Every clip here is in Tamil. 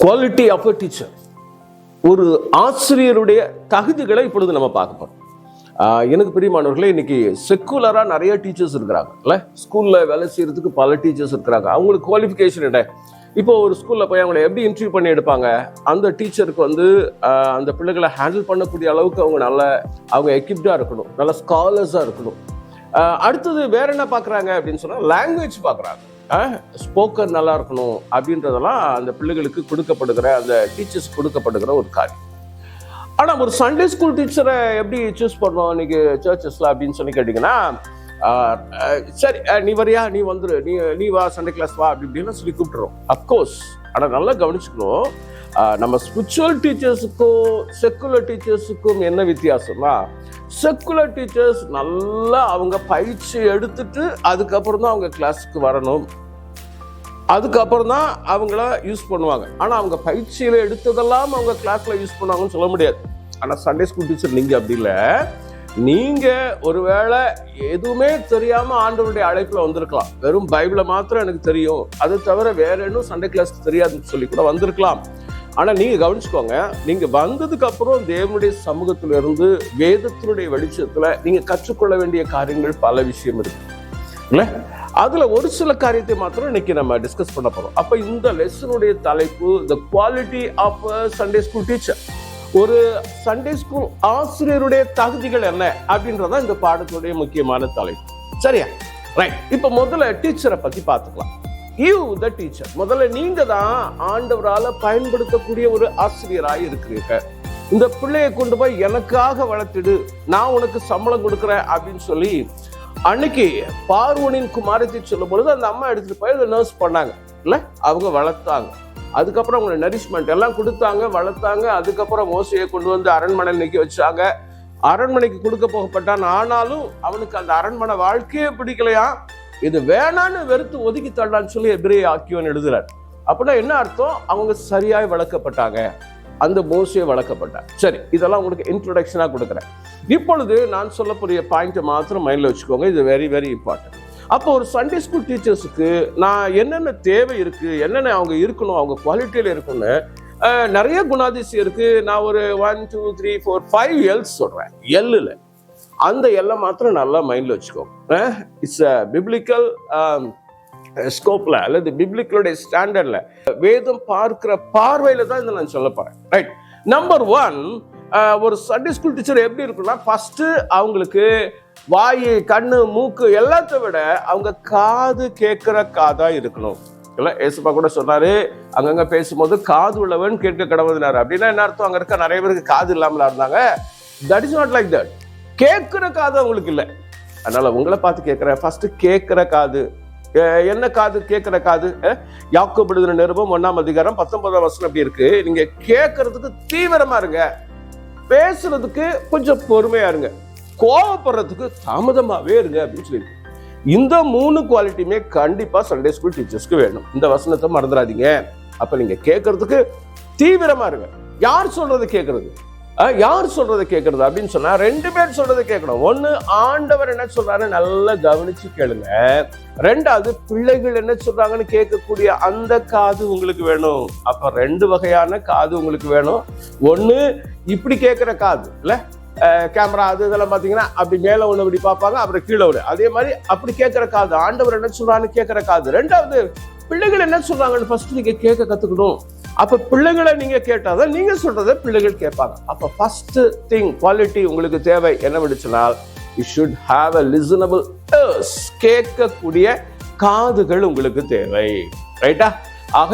குவாலிட்டி ஆஃப் அ டீச்சர், ஒரு ஆசிரியருடைய தகுதிகளை இப்பொழுது நம்ம பார்க்க போறோம். எனக்கு பிரியமானவர்களே, இன்னைக்கு செக்குலரா நிறைய டீச்சர்ஸ் இருக்கிறாங்க இல்ல, ஸ்கூல்ல வேலை செய்யறதுக்கு பல டீச்சர்ஸ் இருக்கிறாங்க. அவங்களுக்கு குவாலிஃபிகேஷன் என்ன? இப்போ ஒரு ஸ்கூல்ல போய் அவங்களை எப்படி இன்டர்வியூ பண்ணி எடுப்பாங்க? அந்த டீச்சருக்கு அந்த பிள்ளைகளை ஹேண்டில் பண்ணக்கூடிய அளவுக்கு அவங்க எக்யூப்டா இருக்கணும், நல்ல ஸ்காலர்ஸா இருக்கணும். அடுத்தது வேற என்ன பாக்குறாங்க அப்படின்னு சொன்னா, லாங்குவேஜ் பாக்குறாங்க. ஸ்போக்கன் நல்லா இருக்கணும் அப்படின்றதெல்லாம் அந்த பிள்ளைகளுக்கு கொடுக்கப்படுகிற, அந்த டீச்சர்ஸ் கொடுக்கப்படுகிற ஒரு காரியம். ஆனா ஒரு சண்டே ஸ்கூல் டீச்சரை எப்படி சூஸ் பண்ணோம் இன்னைக்கு சர்ச்சஸ்ல அப்படின்னு சொல்லி கேட்டீங்கன்னா, சரி நீ வரியா, நீ வந்துரு, நீ வா சண்டே கிளாஸ் வா அப்படி இப்படின்னு சொல்லி கூப்பிட்டுறோம். அப்கோர்ஸ். ஆனா நல்லா கவனிச்சுக்கணும், நம்ம ஸ்பிரிச்சுவல் டீச்சர்ஸுக்கும் செக்குலர் டீச்சர்ஸுக்கும் என்ன வித்தியாசம்னா, செக்குலர் டீச்சர்ஸ் நல்லா அவங்க பயிற்சி எடுத்துட்டு அதுக்கப்புறம் தான் அவங்க கிளாஸுக்கு வரணும், அதுக்கப்புறம் தான் அவங்கள யூஸ் பண்ணுவாங்க. ஆனா அவங்க பயிற்சியில எடுத்ததெல்லாம் அவங்க கிளாஸ்ல யூஸ் பண்ணுவாங்கன்னு சொல்ல முடியாது. ஆனா சண்டே ஸ்கூல் டீச்சர் நீங்க அப்படி இல்லை. நீங்க ஒருவேளை எதுவுமே தெரியாம ஆண்டவருடைய அழைப்புல வந்திருக்கலாம், வெறும் பைபிளை மாத்திரம் எனக்கு தெரியும், அது தவிர வேற இன்னும் சண்டே கிளாஸ்க்கு தெரியாதுன்னு சொல்லி கூட வந்திருக்கலாம். ஆனா நீங்க கவனிச்சுக்கோங்க, நீங்க வந்ததுக்கு அப்புறம் தேவனுடைய சமூகத்துல இருந்து வேதத்தினுடைய வெளிச்சத்துல நீங்க கற்றுக்கொள்ள வேண்டிய காரியங்கள் பல விஷயம் இருக்கு இல்ல. அதுல ஒரு சில காரியத்தை மாத்திரம் இன்னைக்கு நம்ம டிஸ்கஸ் பண்ண போறோம். அப்ப இந்த லெசனுடைய தலைப்பு the quality of a Sunday school teacher. ஒரு சண்டே ஸ்கூல் ஆசிரியருடைய தகுதிகள் என்ன அப்படின்றதான் இந்த பாடத்துடைய முக்கியமான தலைப்பு. சரியா? ரைட். இப்ப முதல்ல டீச்சரை பத்தி பார்த்துக்கலாம். யூ த டீச்சர், முதல்ல நீங்க தான் ஆண்டவரால பயன்படுத்தக்கூடிய ஒரு ஆசிரியராக இருக்கிறீங்க. இந்த பிள்ளையை கொண்டு போய் எனக்காக வளர்த்துடு, நான் உனக்கு சம்பளம் கொடுக்குறேன் அப்படின்னு சொல்லி அன்னைக்கு பார்வோனின் குமாரத்தை சொல்லும் பொழுது அந்த அம்மா எடுத்துட்டு போய் அதை நர்ஸ் பண்ணாங்க இல்ல, அவங்க வளர்த்தாங்க. அதுக்கப்புறம் அவங்க நரிஷ்மெண்ட் எல்லாம் கொடுத்தாங்க, வளர்த்தாங்க. அதுக்கப்புறம் மோசையை கொண்டு வந்து அரண்மனையில் நிக்க வச்சாங்க. அரண்மனைக்கு கொடுக்க போகப்பட்டான். ஆனாலும் அவனுக்கு அந்த அரண்மனை வாழ்க்கையே பிடிக்கலையா, இது வேணான்னு வெறுத்து ஒதுக்கி தள்ளான்னு சொல்லி எபிரேய ஆக்கியோன் எழுதுறார். அப்படின்னா என்ன அர்த்தம்? அவங்க சரியாய் வளர்க்கப்பட்டாங்க, அந்த மோசையை வளர்க்கப்பட்டாங்க. சரி, இதெல்லாம் உங்களுக்கு இன்ட்ரோடக்ஷனா கொடுக்குறேன். இப்பொழுது நான் சொல்லக்கூடிய பாயிண்ட் மாத்திரம் மைண்ட்ல வச்சுக்கோங்க, இது வெரி வெரி இம்பார்ட்டன்ட். அப்போ ஒரு சண்டே ஸ்கூல் டீச்சர்ஸுக்கு நான் என்னென்ன தேவை இருக்கு, என்னென்ன அவங்க இருக்கணும், அவங்க குவாலிட்டியில இருக்கணும்னு நிறைய குணாதிசயம் இருக்கு. நான் ஒரு 1 2 3 4 5 எல்ஸ் சொல்றேன். எல்லுல அந்த எல்லாம் மாத்திரம் நல்லா மைண்ட்ல வச்சுக்கோங்க. இட்ஸ் பிப்ளிக்கல் ஸ்கோப்ல அல்லது பிப்ளிக்கலுடைய ஸ்டாண்டர்ட்ல வேதம் பார்க்கிற பார்வையில தான் இதை நான் சொல்ல போறேன். ரைட். நம்பர் 1, ஒரு சண்டே ஸ்கூல் டீச்சர் எப்படி இருக்குன்னா, ஃபர்ஸ்ட் அவங்களுக்கு வாய், கண்ணு, மூக்கு எல்லாத்த விட அவங்க காது கேட்கிற காதா இருக்கணும். இல்ல, ஏசுப்பா கூட சொன்னாரு, அங்கங்க பேசும்போது காது உள்ளவன் கேட்க கடவுள்னாரு. அப்படின்னா என்ன அர்த்தம்? அங்க இருக்க நிறைய பேருக்கு காது இல்லாமலா இருந்தாங்க. That is not like that. கேட்கிற காது அவங்களுக்கு இல்லை. அதனால உங்களை பார்த்து கேட்கிறேன், ஃபர்ஸ்ட் கேட்கிற காது. என்ன காது? கேட்கிற காது. யாக்கோபு எழுதின நிருபம் 1ஆம் அதிகாரம் 19ஆம் வசனம் அப்படி இருக்கு. நீங்க கேட்கறதுக்கு தீவிரமா இருங்க, பேசுறதுக்கு கொஞ்சம் பொறுமையா இருங்க, கோவப்படுறதுக்கு தாமதமாவே இருங்க அப்படின்னு சொல்லி. இந்த 3 குவாலிட்டியுமே கண்டிப்பா சண்டே ஸ்கூல் டீச்சர்ஸ்க்கு வேணும். இந்த வசனத்தை மறந்துடாதீங்க. அப்ப நீங்க கேட்கறதுக்கு தீவிரமா இருங்க. யார் சொல்றது கேட்கறது? யார் சொல்றதை கேட்கறது அப்படின்னு சொன்னா 2 பேர் சொல்றதை கேட்கணும். ஒண்ணு, ஆண்டவர் என்ன சொல்றாரு நல்லா கவனிச்சு கேளுங்க. 2வது, பிள்ளைகள் என்ன சொல்றாங்கன்னு கேட்கக்கூடிய அந்த காது உங்களுக்கு வேணும். அப்ப 2 வகையான காது உங்களுக்கு வேணும். ஒண்ணு இப்படி கேட்கிற காது இல்ல, கேமரா அது இதெல்லாம் பாத்தீங்கன்னா அப்படி மேல ஒண்ணு இப்படி பார்ப்பாங்க, அப்புறம் கீழே விடு, அதே மாதிரி அப்படி கேட்கிற காது, ஆண்டவர் என்ன சொல்றான்னு கேட்கிற காது. 2வது, பிள்ளைகள் என்ன சொல்றாங்கன்னு ஃபர்ஸ்ட் நீங்க கேட்க கத்துக்கணும். அப்ப பிள்ளைகளை நீங்க கேட்டாதான் நீங்க சொல்றதை பிள்ளைகள் கேட்பாங்க. அப்ப ஃபர்ஸ்ட் திங் குவாலிட்டி உங்களுக்கு தேவை என்ன சொன்னால், you should have a listenable ears, கேட்கக்கூடிய காதுகள் உங்களுக்கு தேவை. ரைட்டா? ஆக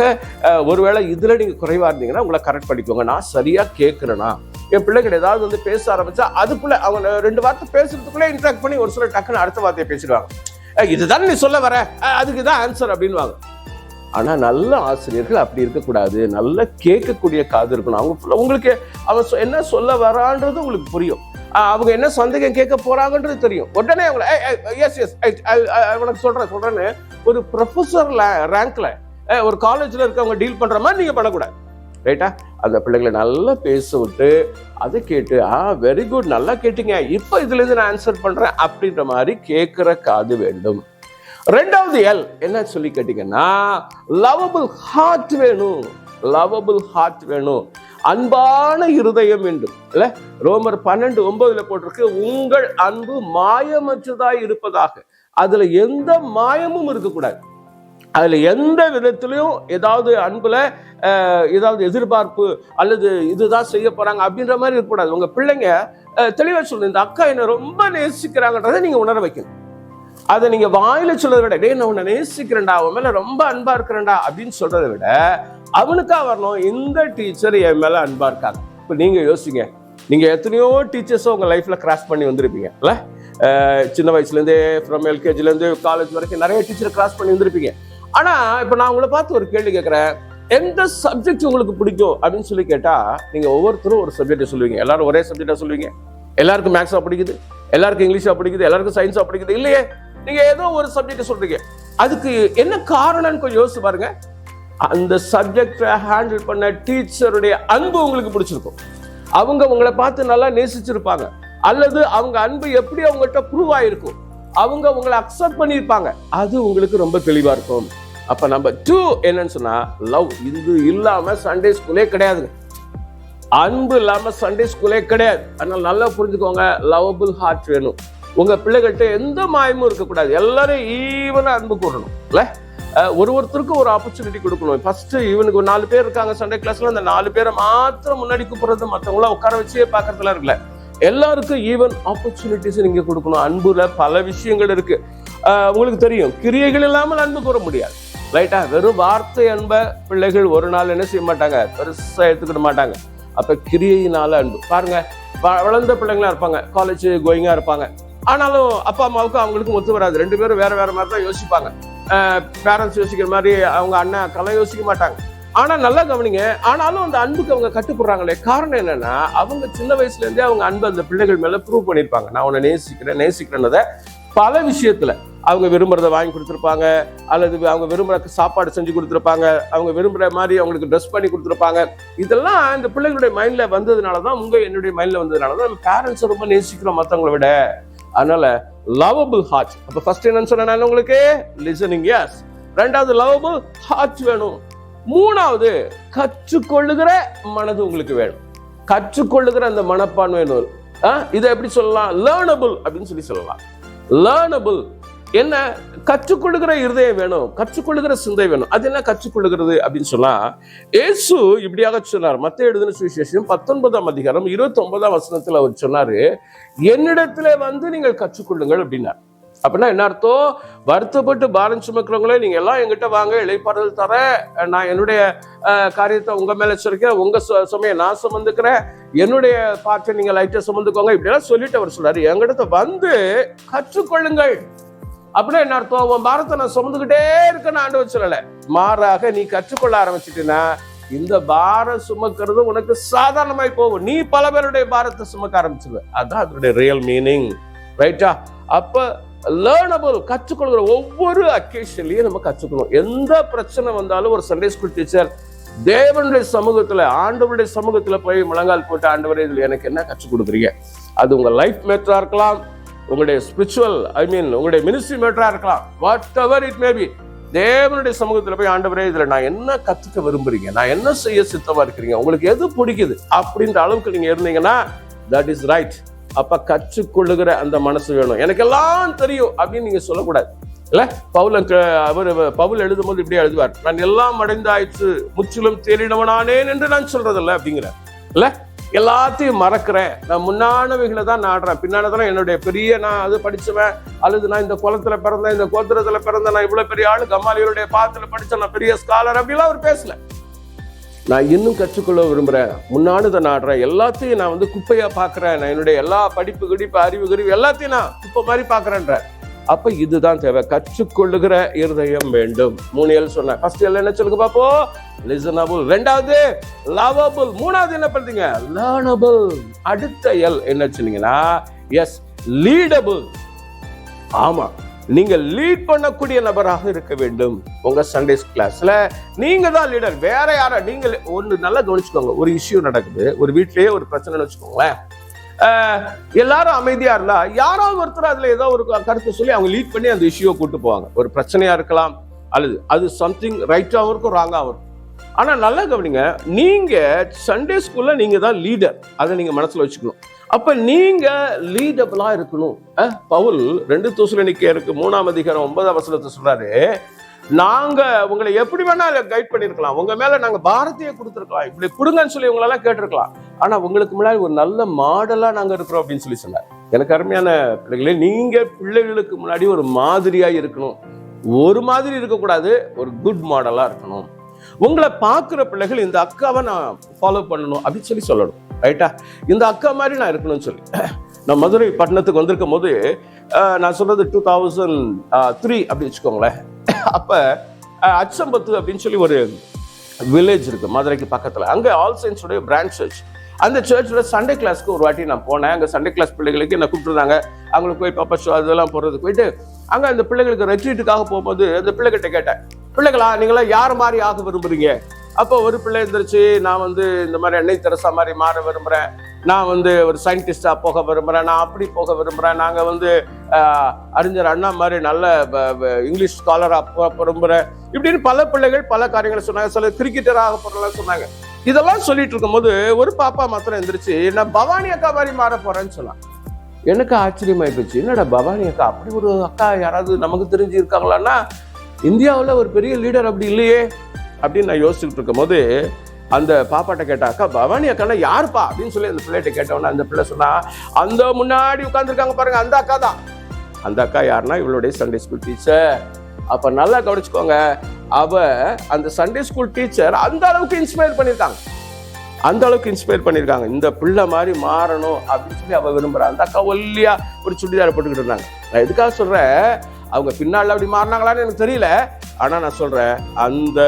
ஒருவேளை இதுல நீங்க குறைவா இருந்தீங்கன்னா உங்களை கரெக்ட் பண்ணிக்கோங்க. நான் சரியா கேட்கிறேனா? என் பிள்ளைகள் ஏதாவது பேச ஆரம்பிச்சா அதுக்குள்ள அவங்க 2 வார்த்தை பேசுறதுக்குள்ளே இன்ட்ராக்ட் பண்ணி ஒரு சில டக்குன்னு அடுத்த வார்த்தையை பேசிடுவாங்க. இதுதான் நீ சொல்ல வர, அதுக்குதான் ஆன்சர் அப்படின்னு. ஆனா நல்ல ஆசிரியர்கள் அப்படி இருக்கக்கூடாது. நல்லா கேட்கக்கூடிய காது இருக்கணும். அவங்க உங்களுக்கு அவன் என்ன சொல்ல வரான்றது உங்களுக்கு புரியும். அவங்க என்ன சந்தேகம் கேட்க போறாங்கன்றது தெரியும். உடனே அவங்களை எஸ் எஸ் உனக்கு சொல்றேன்னு ஒரு ப்ரொஃபஸர் ரேங்க்ல ஒரு காலேஜ்ல இருக்கவங்க டீல் பண்ற மாதிரி நீங்க பண்ணக்கூடாது. ரைட்டா? அந்த பிள்ளைகளை நல்லா பேச விட்டு அதை கேட்டு வெரி குட், நல்லா கேட்டீங்க, இப்ப இதுல இருந்து நான் ஆன்சர் பண்றேன் அப்படின்ற மாதிரி கேட்கிற காது வேண்டும். 2வது எல் என்ன சொல்லி கேட்டீங்கன்னா, லவபிள் ஹார்ட் வேணும். லவபிள் ஹார்ட் வேணும், அன்பான இருதயம் வேண்டும். இல்ல ரோமர் 12:9 போட்டிருக்கு, உங்கள் அன்பு மாயமற்றதாய் இருப்பதாக. அதுல எந்த மாயமும் இருக்கக்கூடாது. அதுல எந்த விதத்திலையும் ஏதாவது அன்புல ஏதாவது எதிர்பார்ப்பு அல்லது இதுதான் செய்ய போறாங்க அப்படின்ற மாதிரி இருக்கக்கூடாது. உங்க பிள்ளைங்க தெளிவா சொல்லணும், இந்த அக்கா என்ன ரொம்ப நேசிக்கிறாங்கன்றதை நீங்க உணர வைக்கணும். அதை நீங்க வாயில சொல்றதை விட, டே நான் உன்னை நேசிக்கிறேன்டா, அவன் மேல ரொம்ப அன்பா இருக்கிறேன்டா அப்படின்னு சொல்றதை விட அவனுக்கா வரணும், இந்த டீச்சர் என் மேல அன்பா இருக்காங்க. இப்ப நீங்க யோசிங்க, நீங்க எத்தனையோ டீச்சர்ஸும் உங்க லைஃப்ல கிராஸ் பண்ணி வந்திருப்பீங்க இல்ல? சின்ன வயசுல இருந்தே ஃப்ரம் எல்கேஜில இருந்து காலேஜ் வரைக்கும் நிறைய டீச்சர் கிராஸ் பண்ணி வந்திருப்பீங்க. ஆனா இப்ப நான் உங்களை பார்த்து ஒரு கேள்வி கேட்கிறேன், எந்த சப்ஜெக்ட் உங்களுக்கு பிடிக்கும் அப்படின்னு சொல்லி கேட்டா நீங்க ஒவ்வொருத்தரும் ஒரு சப்ஜெக்ட் சொல்லுவீங்க. எல்லாரும் ஒரே சப்ஜெக்டா சொல்லுவீங்க. எல்லாருக்கும் மேக்ஸா பிடிக்குது, எல்லாருக்கும் இங்கிலீஷா பிடிக்குது, எல்லாருக்கும் சயின்ஸா பிடிக்குது இல்லையே. நீங்க ஏதோ ஒரு சப்ஜெக்ட் சொல்றீங்க. அதுக்கு என்ன காரணம்னு கொஞ்சம் யோசிச்சு பாருங்க. அந்த சப்ஜெக்டை ஹேண்டில் பண்ண டீச்சருடைய அன்பு உங்களுக்கு பிடிச்சிருக்கும். அவங்க உங்களை பார்த்து நல்லா நேசிச்சிருப்பாங்க, அல்லது அவங்க அன்பு எப்படி அவங்கள்ட்ட ப்ரூவ் ஆயிருக்கும், அவங்க உங்களை அக்செப்ட் பண்ணியிருப்பாங்க. அது உங்களுக்கு ரொம்ப தெளிவா இருக்கும். அப்ப நம்பர் 2 என்னன்னு சொன்னா லவ். இது இல்லாம சண்டே ஸ்கூலே கிடையாது. அன்பு இல்லாம சண்டே ஸ்கூலே கிடையாது. அதனால நல்லா புரிஞ்சுக்கோங்க, லவபிள் ஹார்ட் வேணும். உங்க பிள்ளைகள்கிட்ட எந்த மாயமும் இருக்கக்கூடாது. எல்லாரும் ஈவனா அன்பு கூறணும் இல்ல? ஒருத்தருக்கும் ஒரு ஆப்பர்ச்சுனிட்டி கொடுக்கணும். ஃபர்ஸ்ட் இவனுக்கு 4 பேர் இருக்காங்க சண்டே கிளாஸ்ல, அந்த 4 பேரை மாத்திரம் முன்னாடி கூப்பிடுறது, மற்றவங்களாம் உட்கார வச்சே பாக்குறதுல இருக்குல்ல. எல்லாருக்கும் ஈவன் ஆப்பர்ச்சுனிட்டிஸ் நீங்க கொடுக்கணும். அன்புல பல விஷயங்கள் இருக்கு. உங்களுக்கு தெரியும், கிரியைகள் இல்லாமல் அன்பு கூற முடியாது. ரைட்டா? வெறும் வார்த்தை அன்பை பிள்ளைகள் ஒரு நாள் என்ன செய்ய மாட்டாங்க, பெருசா எடுத்துக்கிட மாட்டாங்க. அப்ப கிரியையினால அன்பு பாருங்க. வளர்ந்த பிள்ளைங்களா இருப்பாங்க, காலேஜ் கோயிங்கா இருப்பாங்க. ஆனாலும் அப்பா அம்மாவுக்கும் அவங்களுக்கும் ஒத்து வராது. 2 பேரும் வேற வேற மாதிரி தான் யோசிப்பாங்க. பேரண்ட்ஸ் யோசிக்கிற மாதிரி அவங்க அண்ணன் அக்கெல்லாம் யோசிக்க மாட்டாங்க. ஆனா நல்லா கவனிங்க, ஆனாலும் அந்த அன்புக்கு அவங்க கட்டுப்படுறாங்களே. காரணம் என்னன்னா, அவங்க சின்ன வயசுல இருந்தே அவங்க அன்பு அந்த பிள்ளைகள் மேல ப்ரூவ் பண்ணிருப்பாங்க. நான் உன்னை நேசிக்கிறேன்னதை பல விஷயத்துல அவங்க விரும்புறதை வாங்கி கொடுத்துருப்பாங்க, அல்லது அவங்க விரும்புற சாப்பாடு செஞ்சு கொடுத்துருப்பாங்க, அவங்க விரும்புற மாதிரி அவங்களுக்கு ட்ரெஸ் பண்ணி கொடுத்துருப்பாங்க. இதெல்லாம் இந்த பிள்ளைகளுடைய மைண்ட்ல வந்ததுனாலதான், என்னுடைய மைண்ட்ல வந்ததுனாலதான் நம்ம பேரண்ட்ஸ் ரொம்ப நேசிக்கிறோம் மற்றவங்களை விட. அதனால லவபிள் ஹார்ட். அப்ப ஃபர்ஸ்ட் என்னன்னு சொன்னா உங்களுக்கு லிசனிங், எஸ். 2வது லவபிள் ஹார்ட் வேணும். 3வது கற்றுக்கொள்ளுகிற மனது உங்களுக்கு வேணும். கற்றுக்கொள்ளுகிற அந்த மனப்பான்மை வேணும். இதை எப்படி சொல்லலாம்? லேர்னபிள் அப்படின்னு சொல்லலாம். லேர்னபிள் என்ன? கற்றுக்கொள்ளுகிற இருதயம் வேணும், கற்றுக்கொள்ளுகிற சிந்தை வேணும். அது என்ன கற்றுக்கொள்ளுகிறது அப்படின்னு சொன்னா, இயேசு இப்படியாக சொன்னார். மத்தேயு எழுதின சுவிசேஷம் 19ஆம் அதிகாரம் 29ஆம் வசனத்துல அவர் சொன்னாரு, என்னிடத்திலே வந்து நீங்கள் கற்றுக்கொள்ளுங்கள் அப்படின்னார். அப்படின்னா என்ன அர்த்தம்? வருத்தப்பட்டு பாரம் சுமக்கிறவங்களே நீங்க எல்லாம் எங்கிட்ட வாங்க, இளைப்பாறுதல் தர, நான் என்னுடைய காரியத்தை உங்க மேல வச்சிருக்கேன், உங்க சுமையை நான் சுமந்துக்கிறேன், என்னுடைய பாட்டை நீங்க லைட்டா சுமந்துக்கோங்க இப்படியெல்லாம் சொல்லிட்டு அவர் சொல்றாரு, எங்கிட்ட வந்து கற்றுக்கொள்ளுங்கள். அப்படின்னா என்ன அர்த்தம்? உன் பாரத்தை நான் சுமந்துக்கிட்டே இருக்கேன்னு ஆண்டவர் சொல்லல. மாறாக நீ கற்றுக்கொள்ள ஆரம்பிச்சிட்டீங்கன்னா இந்த பாரம் சுமக்கிறது உனக்கு சாதாரணமாய் போகும். நீ பல பேருடைய பாரத்தை சுமக்க ஆரம்பிச்சிருவ. அதான் அதனுடைய ரியல் மீனிங். ரைட்டா? அப்ப லேர்னபிள், கற்றுக்கொள்கிற ஒவ்வொரு அக்கேஷன்லயும் நம்ம கற்றுக்கணும். எந்த பிரச்சனை வந்தாலும் ஒரு சண்டே ஸ்கூல் டீச்சர் தேவனுடைய சமூகத்துல, ஆண்டவருடைய சமூகத்துல போய் முழங்கால் போட்டு, ஆண்டவரே இதுல எனக்கு என்ன கற்றுக் கொடுக்குறீங்க? அது உங்க லைஃப் மேட்டரா இருக்கலாம், உங்களுடைய ஸ்பிரிச்சுவல் உங்களுடைய மினிஸ்ட்ரி மேட்டரா இருக்கலாம், what ever it may be. தேவனுடைய சமூகத்துல போய், ஆண்டவரே இதுல நான் என்ன கத்துக்க விரும்புறீங்க, நான் என்ன செய்ய சித்தமா இருக்கிறீங்க, உங்களுக்கு எது பிடிக்குது அப்படின்ற அளவுக்கு நீங்க இருந்தீங்கன்னா தட் இஸ் ரைட். அப்ப கற்றுக்கொள்ளுகிற அந்த மனசு வேணும். எனக்கு எல்லாம் தெரியும் அப்படின்னு நீங்க சொல்லக்கூடாது இல்ல? பவுல் எழுதும் போது இப்படியே எழுதுவார், நான் எல்லாம் அடைந்தாயிற்று, முற்றிலும் தேறினவனானேன் என்று நான் சொல்றதில்ல அப்படிங்கிற இல்ல. எல்லாத்தையும் மறக்கிறேன், நான் முன்னானவைகளை தான் நாடுறேன், பின்னானதான் என்னுடைய பெரிய நான் அது படிச்சவன், அல்லது நான் இந்த குளத்துல பிறந்தேன், இந்த கோத்திரத்துல பிறந்தேன், நான் இவ்வளவு பெரிய ஆளு, கமாலியருடைய பாத்துல படிச்சேன், நான் பெரிய ஸ்காலர் அப்படிலாம் அவர் பேசல. நான் இன்னும் கற்றுக்கொள்ள விரும்புறேன், முன்னானதை நாடுறேன், எல்லாத்தையும் நான் வந்து குப்பையா பாக்குறேன், நான் என்னுடைய எல்லா படிப்பு கிடிப்பு அறிவு கருவி எல்லாத்தையும் நான் குப்பை மாதிரி பாக்குறேன்ற. அப்ப இதுதான் தேவை, கற்றுக்கொள்ளுகிற இருதயம் வேண்டும். 3 எல் சொன்னேன். ஃபர்ஸ்ட் எல் என்ன சொல்லுங்க பாப்போ? லிசனபிள். 2வது லவபிள். 3வது என்ன பண்றீங்க? லேர்னபிள். அடுத்த எல் என்ன சொன்னீங்கன்னா, எஸ், லீடபிள். ஆமா, நீங்க லீட் பண்ணக்கூடிய நபராக இருக்க வேண்டும். உங்க சண்டே கிளாஸ்ல நீங்க தான் லீடர், வேற யாரா? நீங்க ஒண்ணு நல்லா கவனிச்சுக்கோங்க. ஒரு இஷ்யூ நடக்குது, ஒரு வீட்லயே ஒரு பிரச்சனை வச்சுக்கோங்களேன். எல்லாரும் அமைதியா இருந்தா யாராவது ஒருத்தர் அதுல ஏதோ ஒரு கருத்து சொல்லி அவங்க லீட் பண்ணி அந்த இஷ்யூவை கூட்டு போவாங்க. ஒரு பிரச்சனையா இருக்கலாம், அல்லது அது சம்திங் ரைட்டாவும் இருக்கும், ராங்காவும் இருக்கும். ஆனா நல்லா கவனிங்க, நீங்க சண்டே ஸ்கூல்ல நீங்க தான் லீடர், அதை நீங்க மனசுல வச்சுக்கணும். அப்ப நீங்க லீடபிளா இருக்கணும். பவுல் 2 தெசலோனிக்கேயருக்கு 3:9 சொல்றாரு, நாங்க உங்களை எப்படி வேணா கைட் பண்ணிருக்கலாம், உங்க மேல நாங்க பாரதியை கொடுத்துருக்கலாம், இப்படி கொடுங்கன்னு சொல்லி உங்களெல்லாம் கேட்டிருக்கலாம், ஆனா உங்களுக்கு முன்னாடி ஒரு நல்ல மாடலா நாங்க இருக்கிறோம் அப்படின்னு சொல்லி சொன்னார். எனக்கு அருமையான பிள்ளைகளே, நீங்க பிள்ளைகளுக்கு முன்னாடி ஒரு மாதிரியா இருக்கணும். ஒரு மாதிரி இருக்கக்கூடாது, ஒரு குட் மாடலா இருக்கணும். உங்களை பார்க்குற பிள்ளைகள் இந்த அக்காவை நான் ஃபாலோ பண்ணணும் அப்படின்னு சொல்லி சொல்லணும். ரைட்டா? இந்த அக்கா மாதிரி நான் இருக்கணும்னு சொல்லி. நான் மதுரை பட்டணத்துக்கு வந்திருக்கும் போது, நான் சொல்றது 2003 அப்படி வச்சுக்கோங்களேன். அப்ப அச்சம்பத்து அப்படின்னு சொல்லி ஒரு வில்லேஜ் இருக்கு மதுரைக்கு பக்கத்துல. அங்க ஆல் சயின்ஸோட பிரான்ச் சர்ச். அந்த சர்ச்சோட சண்டே கிளாஸ்க்கு ஒரு வாட்டி நான் போனேன். அங்க சண்டே கிளாஸ் பிள்ளைகளுக்கு என்ன கூப்பிட்டுருந்தாங்க. அவங்களுக்கு போய் பாப்பா ஷோ அதெல்லாம் போறதுக்கு போயிட்டு அங்க அந்த பிள்ளைகளுக்கு ரெட்ரீட்டுக்காக போகும்போது அந்த பிள்ளைகிட்ட கேட்டேன், பிள்ளைகளா நீங்களாம் யார் மாதிரி ஆக விரும்புறீங்க? அப்போ ஒரு பிள்ளை இருந்துருச்சு, நான் இந்த மாதிரி அன்னை தெரசா மாதிரி மாற விரும்புறேன், நான் ஒரு சயின்டிஸ்டா போக விரும்புறேன், நான் அப்படி போக விரும்புறேன், நாங்க அறிஞர் அண்ணா மாதிரி நல்ல இங்கிலீஷ் ஸ்காலரா விரும்புறேன், இப்படின்னு பல பிள்ளைகள் பல காரியங்களை சொன்னாங்க. சில கிரிக்கெட்டராக போறலாம் சொன்னாங்க. இதெல்லாம் சொல்லிட்டு இருக்கும்போது ஒரு பாப்பா மாத்திரம் எந்திரிச்சு, நான் பவானி அக்கா மாதிரி மாற போறேன்னு சொன்னாங்க. எனக்கு ஆச்சரியமாயி போச்சு, என்னடா பவானி அக்கா, அப்படி ஒரு அக்கா யாராவது நமக்கு தெரிஞ்சு இருக்காங்களான்னா, இந்தியாவில் ஒரு பெரிய லீடர் அப்படி இல்லையே அப்படின்னு நான் யோசிச்சுட்டு இருக்கும் போது அந்த பாப்பாட்ட கேட்டா, அக்கா பவானி அக்கானா யாருப்பா அப்படின்னு சொல்லி அந்த பிள்ளைகிட்ட கேட்டோன்னா அந்த பிள்ளை சொன்னா, அந்த முன்னாடி உட்காந்துருக்காங்க பாருங்க அந்த அக்கா தான். அந்த அக்கா யாருன்னா இவளுடைய சண்டே ஸ்கூல் டீச்சர். அப்ப நல்லா கவனிச்சுக்கோங்க, அவ அந்த சண்டே ஸ்கூல் டீச்சர் அந்த அளவுக்கு இன்ஸ்பயர் பண்ணியிருக்காங்க, இந்த பிள்ளை மாதிரி மாறணும் அப்படின்னு சொல்லி அவ விரும்புறா. அந்த அக்கா ஒல்லியா ஒரு சுடிதாரை போட்டுக்கிட்டு இருந்தாங்க. நான் எதுக்காக சொல்றேன், அவங்க பின்னால அப்படி மாறினாங்களான்னு எனக்கு தெரியல, ஆனா நான் சொல்றேன், அந்த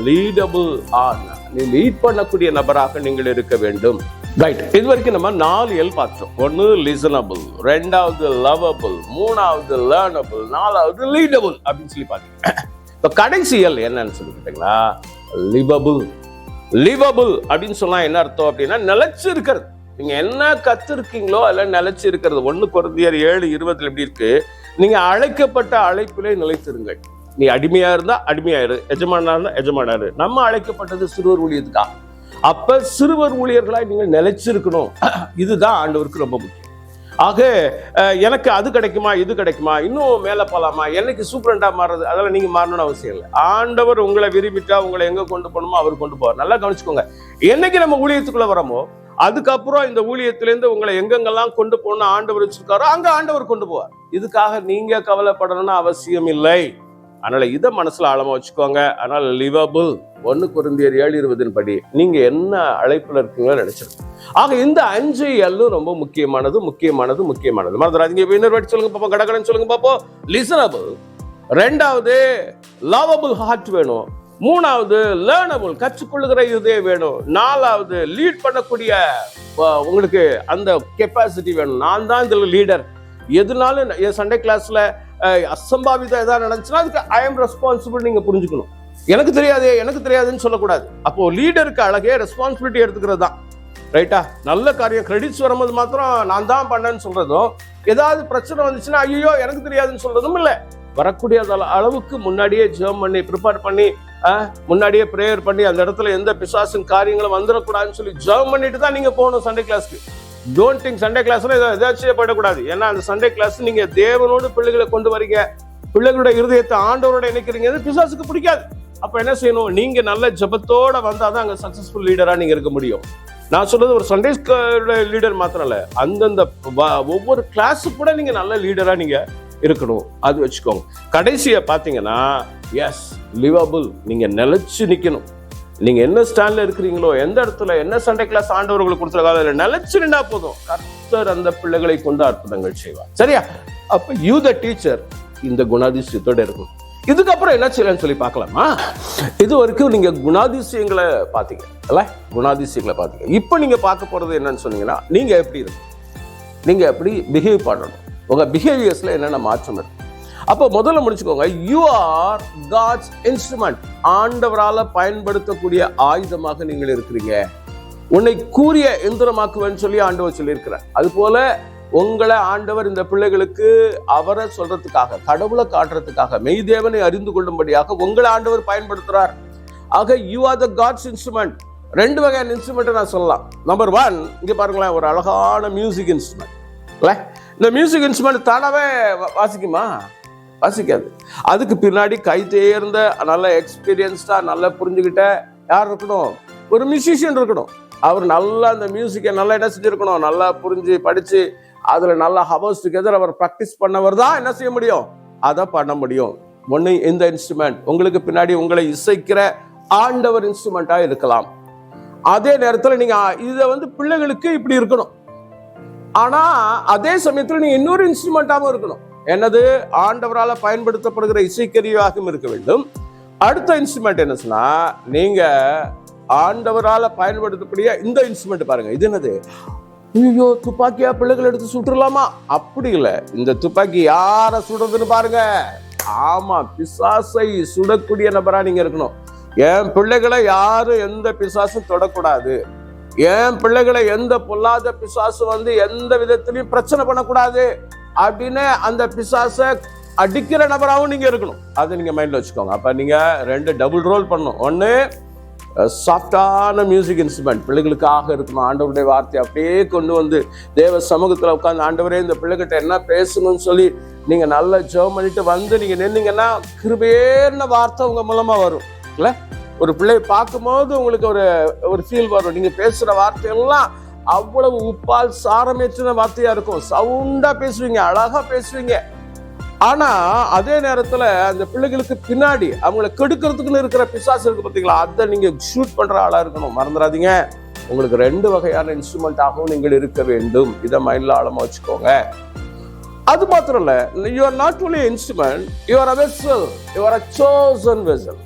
லீடபிள் நீ லீட் பண்ணக்கூடிய நபராக நீங்கள் இருக்க வேண்டும். ரைட், இது வரைக்கும் நம்ம 4 L பார்த்தோம். 1 லிசனபிள், 2 லவபிள், 3 லேர்னபிள், 4 லீடபிள் அப்படின்னு சொல்லி பார்த்தீங்க. இப்ப கடைசி L என்னன்னு சொல்லி கேட்டீங்களா, லிவபிள் அப்படின்னு சொன்னா என்ன அர்த்தம் அப்படின்னா நிலைச்சு இருக்கிறது. நீங்க என்ன கத்திருக்கீங்களோ அதெல்லாம் நிலைச்சு இருக்கிறது. 1 கொரிந்தியர் 7:20 எப்படி இருக்கு, நீங்க அழைக்கப்பட்ட அழைப்பிலே நிலைத்திருங்கள். நீ அடிமையா இருந்தா அடிமையாயிரு, எஜமானா இருந்தா எஜமானாரு. நம்ம அழைக்கப்பட்டது சிறுவர் ஊழியத்துக்கா. அப்ப சிறுவர் ஊழியர்களாய் நீங்க நிலைச்சிருக்கணும். இதுதான் ஆண்டவருக்கு ரொம்ப முக்கியம். ஆக எனக்கு அது கிடைக்குமா இது கிடைக்குமா, இன்னும் மேல போலாமா, என்னைக்கு சூப்பரண்டா மாறுறது, அதெல்லாம் நீங்க மாறணும்னு அவசியம் இல்லை. ஆண்டவர் உங்களை விரும்பிட்டா உங்களை எங்க கொண்டு போகணுமோ அவர் கொண்டு போவார். நல்லா கவனிச்சுக்கோங்க, என்னைக்கு நம்ம ஊழியத்துக்குள்ள வரமோ அதுக்கப்புறம் இந்த ஊழியத்திலேருந்து உங்களை எங்கெங்கெல்லாம் கொண்டு போகணும்னு ஆண்டவர் வச்சிருக்காரோ அங்க ஆண்டவர் கொண்டு போவார். இதுக்காக நீங்க கவலைப்படணும்னு அவசியம் இல்லை. அதனால இதை மனசுல ஆழமா வச்சுக்கோங்க. அதனால லிவபிள் 1 கொரிந்தியர் 7:20 படி நீங்க என்ன அழைப்புல இருக்கீங்களோ நினைச்சிருக்கோம். ஆக இந்த 5 L ரொம்ப முக்கியமானது. மறந்துடாதீங்க. இன்னொரு வாட்டி சொல்லுங்க பாப்போம், கடகடன்னு சொல்லுங்க பாப்போம். லிசனபிள், 2 லவபிள் ஹார்ட் வேணும், 3 லேர்னபிள் கற்றுக்கொள்ளுகிற இதே வேணும், 4 லீட் பண்ணக்கூடிய உங்களுக்கு அந்த கெப்பாசிட்டி வேணும். நான் தான் இதுல லீடர், எதுனாலும் என் சண்டே கிளாஸ்ல அசம்பாவிதம் ஏதாவது நடந்துச்சுன்னா அதுக்கு ஐ எம் ரெஸ்பான்சிபிள் நீங்க புரிஞ்சுக்கணும். எனக்கு தெரியாதுன்னு சொல்லக்கூடாது. அப்போ லீடருக்கு அழகே ரெஸ்பான்சிபிலிட்டி எடுத்துக்கிறது தான். ரைட்டா? நல்ல காரியம் கிரெடிட்ஸ் வரும்போது மாத்திரம் நான் தான் பண்ணேன்னு சொல்றதும், ஏதாவது பிரச்சனை வந்துச்சுன்னா ஐயோ எனக்கு தெரியாதுன்னு சொல்றதும் இல்லை. வரக்கூடிய அளவுக்கு முன்னாடியே ஜெபம் பண்ணி ப்ரிப்பேர் பண்ணி முன்னாடியே ப்ரேயர் பண்ணி அந்த இடத்துல எந்த பிசாசின் காரியங்களும் வந்துடக்கூடாதுன்னு சொல்லி ஜெபம் பண்ணிட்டு தான் நீங்க போகணும் சண்டே கிளாஸ்க்கு. டோன்ட் திங்க் சண்டே கிளாஸ்ல ஏதாச்சும் படக்கூடாது. ஏன்னா அந்த சண்டே கிளாஸ் நீங்க தேவனோடு பிள்ளைகளை கொண்டு வரீங்க, பிள்ளைகளோட இருதயத்தை ஆண்டவரோட இணைக்கிறீங்க, பிசாசுக்கு பிடிக்காது. அப்ப என்ன செய்யணும், நீங்க நல்ல ஜெபத்தோட வந்தாதான் அங்க சக்சஸ்ஃபுல் லீடரா நீங்க இருக்க முடியும். நான் சொல்றது ஒரு சண்டே லீடர் மாத்திரம் இல்ல, அந்தந்த ஒவ்வொரு கிளாஸுக்கு கூட நீங்க நல்ல லீடரா நீங்க இருக்கணும். அது வச்சுக்கோங்க. கடைசியா பாத்தீங்கன்னா எஸ் லிவபிள், நீங்க நிலைச்சு நிக்கணும். நீங்க என்ன ஸ்டாண்ட்ல இருக்கிறீங்களோ, எந்த இடத்துல என்ன சண்டே கிளாஸ் ஆண்டவர்களுக்கு கொடுத்துருக்காங்க அதுல நிலைச்சு நின்னா போதும், கர்த்தர் அந்த பிள்ளைகளை கொண்டு அற்புதங்கள் செய்வார். சரியா? அப்ப யூ த டீச்சர் இந்த குணாதிசயத்தோட இருக்கும். இதுக்கப்புறம் என்ன செய்யலன்னு சொல்லி பார்க்கலாமா? இது வரைக்கும் நீங்க குணாதிசயங்களை பாத்தீங்க. இப்ப நீங்க பார்க்க போறது என்னன்னு சொன்னீங்கன்னா, நீங்க எப்படி இருக்கும், நீங்க எப்படி பிஹேவ் பண்ணணும், உங்க பிஹேவியர்ஸ்ல என்னென்ன மாற்றம் இருக்கு. அப்போ முதல்ல முடிச்சுக்கோங்க, யூ ஆர் காட்ஸ் இன்ஸ்ட்ருமெண்ட். ஆண்டவரால பயன்படுத்தக்கூடிய ஆயுதமாக நீங்கள் இருக்கிறீங்க. உன்னை கூறிய எந்திரமாக்குவேன்னு சொல்லி ஆண்டவர் சொல்லியிருக்கிறார். அது போல உங்களை ஆண்டவர் இந்த பிள்ளைகளுக்கு அவரை சொல்றதுக்காக, கடவுளை காட்டுறதுக்காக, மெய்தேவனை அறிந்து கொள்ளும்படியாக உங்களை ஆண்டவர் பயன்படுத்துறார். ஆக you are the God's instrument. ரெண்டு வகையான இன்ஸ்ட்ருமெண்ட்டை நான் சொல்லலாம். நம்பர் 1, இங்கே பாருங்களேன், ஒரு அழகான மியூசிக் இன்ஸ்ட்ருமெண்ட் இல்லை. இந்த மியூசிக் இன்ஸ்ட்ருமெண்ட் தானாவே வாசிக்குமா? வாசிக்காது. அதுக்கு பின்னாடி கை தேர்ந்த நல்ல எக்ஸ்பீரியன்ஸ்டா நல்லா புரிஞ்சுக்கிட்ட யார் இருக்கணும்? ஒரு மியூசிஷியன் இருக்கணும். அவர் நல்லா அந்த மியூசிக்கை நல்லா என்ன செஞ்சிருக்கணும்? நல்லா புரிஞ்சு படிச்சு அதுல நல்லா ஹவர்ஸ் டுகெதர் அவர் ப்ராக்டிஸ் பண்ணவர் தான் என்ன செய்ய முடியும்? அதை பண்ண முடியும். ஒண்ணு இந்த இன்ஸ்ட்ருமெண்ட், உங்களுக்கு பின்னாடி உங்களை இசைக்கிற ஆண்டவர் இன்ஸ்ட்ருமெண்டா இருக்கலாம். அதே நேரத்தில் நீங்க இதை பிள்ளைகளுக்கு இப்படி இருக்கணும். ஆனா அதே சமயத்தில் நீங்க இன்னொரு இன்ஸ்ட்ருமெண்டாகவும் இருக்கணும். என்னது? ஆண்டவரால் பயன்படுத்தப்படுகிற இசைக்கருவியாகவும் இருக்க வேண்டும். அடுத்த இன்ஸ்ட்ருமெண்ட் என்ன சொன்னா, நீங்க ஆண்டவரால் பயன்படுத்தக்கூடிய இந்த இன்ஸ்ட்ருமெண்ட் பாருங்க. இது என்னது? ஐயோ, துப்பாக்கியா பிள்ளைகள் எடுத்து சுட்டுலாமா? அப்படி இல்லை. இந்த துப்பாக்கி யார சுடுறதுன்னு பாருங்க. ஆமா, பிசாசை சுடக்கூடிய நபரா நீங்க இருக்கணும். என் பிள்ளைகளை யாரும் எந்த பிசாசும் தொடக்கூடாது. என் பிள்ளைகளை எந்த பொல்லாத பிசாசு எந்த விதத்திலையும் பிரச்சனை பண்ணக்கூடாது அப்படின்னு அந்த பிசாசை அடிக்கிற நபராகவும் நீங்க இருக்கணும். அதை நீங்க மைண்ட்ல வச்சுக்கோங்க. அப்ப நீங்க 2 டபுள் ரோல் பண்ணணும். ஒன்னு சாஃப்டான மியூசிக் இன்ஸ்ட்ருமெண்ட் பிள்ளைகளுக்காக இருக்கணும். ஆண்டவருடைய வார்த்தை அப்படியே கொண்டு தேவ சமூகத்துல உட்காந்து, ஆண்டவரே இந்த பிள்ளைகிட்ட என்ன பேசணும்னு சொல்லி நீங்க நல்லா ஜெபம் பண்ணிட்டு நீங்க நின்னீங்கன்னா கிருபேர்ன வார்த்தை உங்க மூலமா வரும் இல்ல. ஒரு பிள்ளையை பார்க்கும்போது உங்களுக்கு ஒரு ஃபீல் வரும். நீங்க பேசுற வார்த்தையெல்லாம் அவ்வளவு உப்பால் சாரமேற்றின வார்த்தையா இருக்கும். சவுண்டா பேசுவீங்க, அழகா பேசுவீங்க. ஆனா அதே நேரத்துல அந்த பிள்ளைகளுக்கு பின்னாடி அவங்களை கெடுக்கிறதுக்குன்னு இருக்கிற பிசாசு இருக்கு பார்த்தீங்களா, அதை நீங்க ஷூட் பண்ற ஆளா இருக்கணும். மறந்துடாதீங்க, உங்களுக்கு 2 வகையான இன்ஸ்ட்ருமெண்டாகவும் நீங்கள் இருக்க வேண்டும். இதை மைண்ட்ல ஆழமா வச்சுக்கோங்க. அது மாத்திரம் இல்ல, you are not only an instrument, you are a vessel, you are a chosen vessel.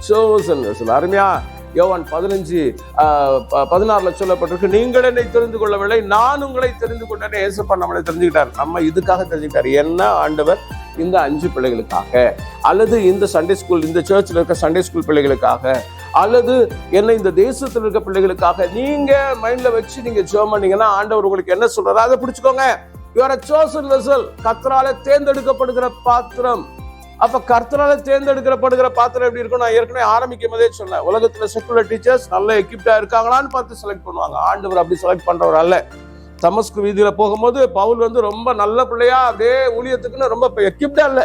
chosen vessel. அருமையா யோவான் 15:16 சொல்லப்பட்டிருக்கு, நீங்கள் என்னை தெரிந்து கொள்ளவில்லை, நான் உங்களை தெரிந்து கொண்டேன். ஏசப்பா நம்மளை தெரிஞ்சுக்கிட்டார். நம்ம இதுக்காக தெரிஞ்சுக்கிட்டார். என்ன? ஆண்டவர் இந்த 5 பிள்ளைகளுக்காக, அல்லது இந்த சண்டே ஸ்கூல், இந்த சர்ச்சில் இருக்க சண்டே ஸ்கூல் பிள்ளைகளுக்காக, அல்லது என்ன இந்த தேசத்தில் இருக்க பிள்ளைகளுக்காக நீங்க மைண்ட்ல வச்சு நீங்க ஜெபம் பண்ணீங்கன்னா ஆண்டவர் உங்களுக்கு என்ன சொல்றாரு அதை பிடிச்சுக்கோங்க. You are a chosen vessel. கர்த்தரால தேர்ந்தெடுக்கப்படுகிற பாத்திரம். அப்ப கர்த்தரால தேர்ந்தெடுக்கப்படுகிற பாத்திரம் எப்படி இருக்கும்? நான் ஏற்கனவே ஆரம்பிக்கும் போதே சொன்னேன், உலகத்துல செக்குலர் டீச்சர்ஸ் நல்ல எக்யூப்டா இருக்காங்களான்னு பார்த்து செலக்ட் பண்ணுவாங்க. ஆண்டவர் அப்படி செலக்ட் பண்றவர் அல்ல. தமஸ்கு வீதியில போகும்போது பவுல் ரொம்ப நல்ல பிள்ளையா அப்படியே ஊழியத்துக்குன்னு ரொம்ப எக்யூப்டா இல்ல,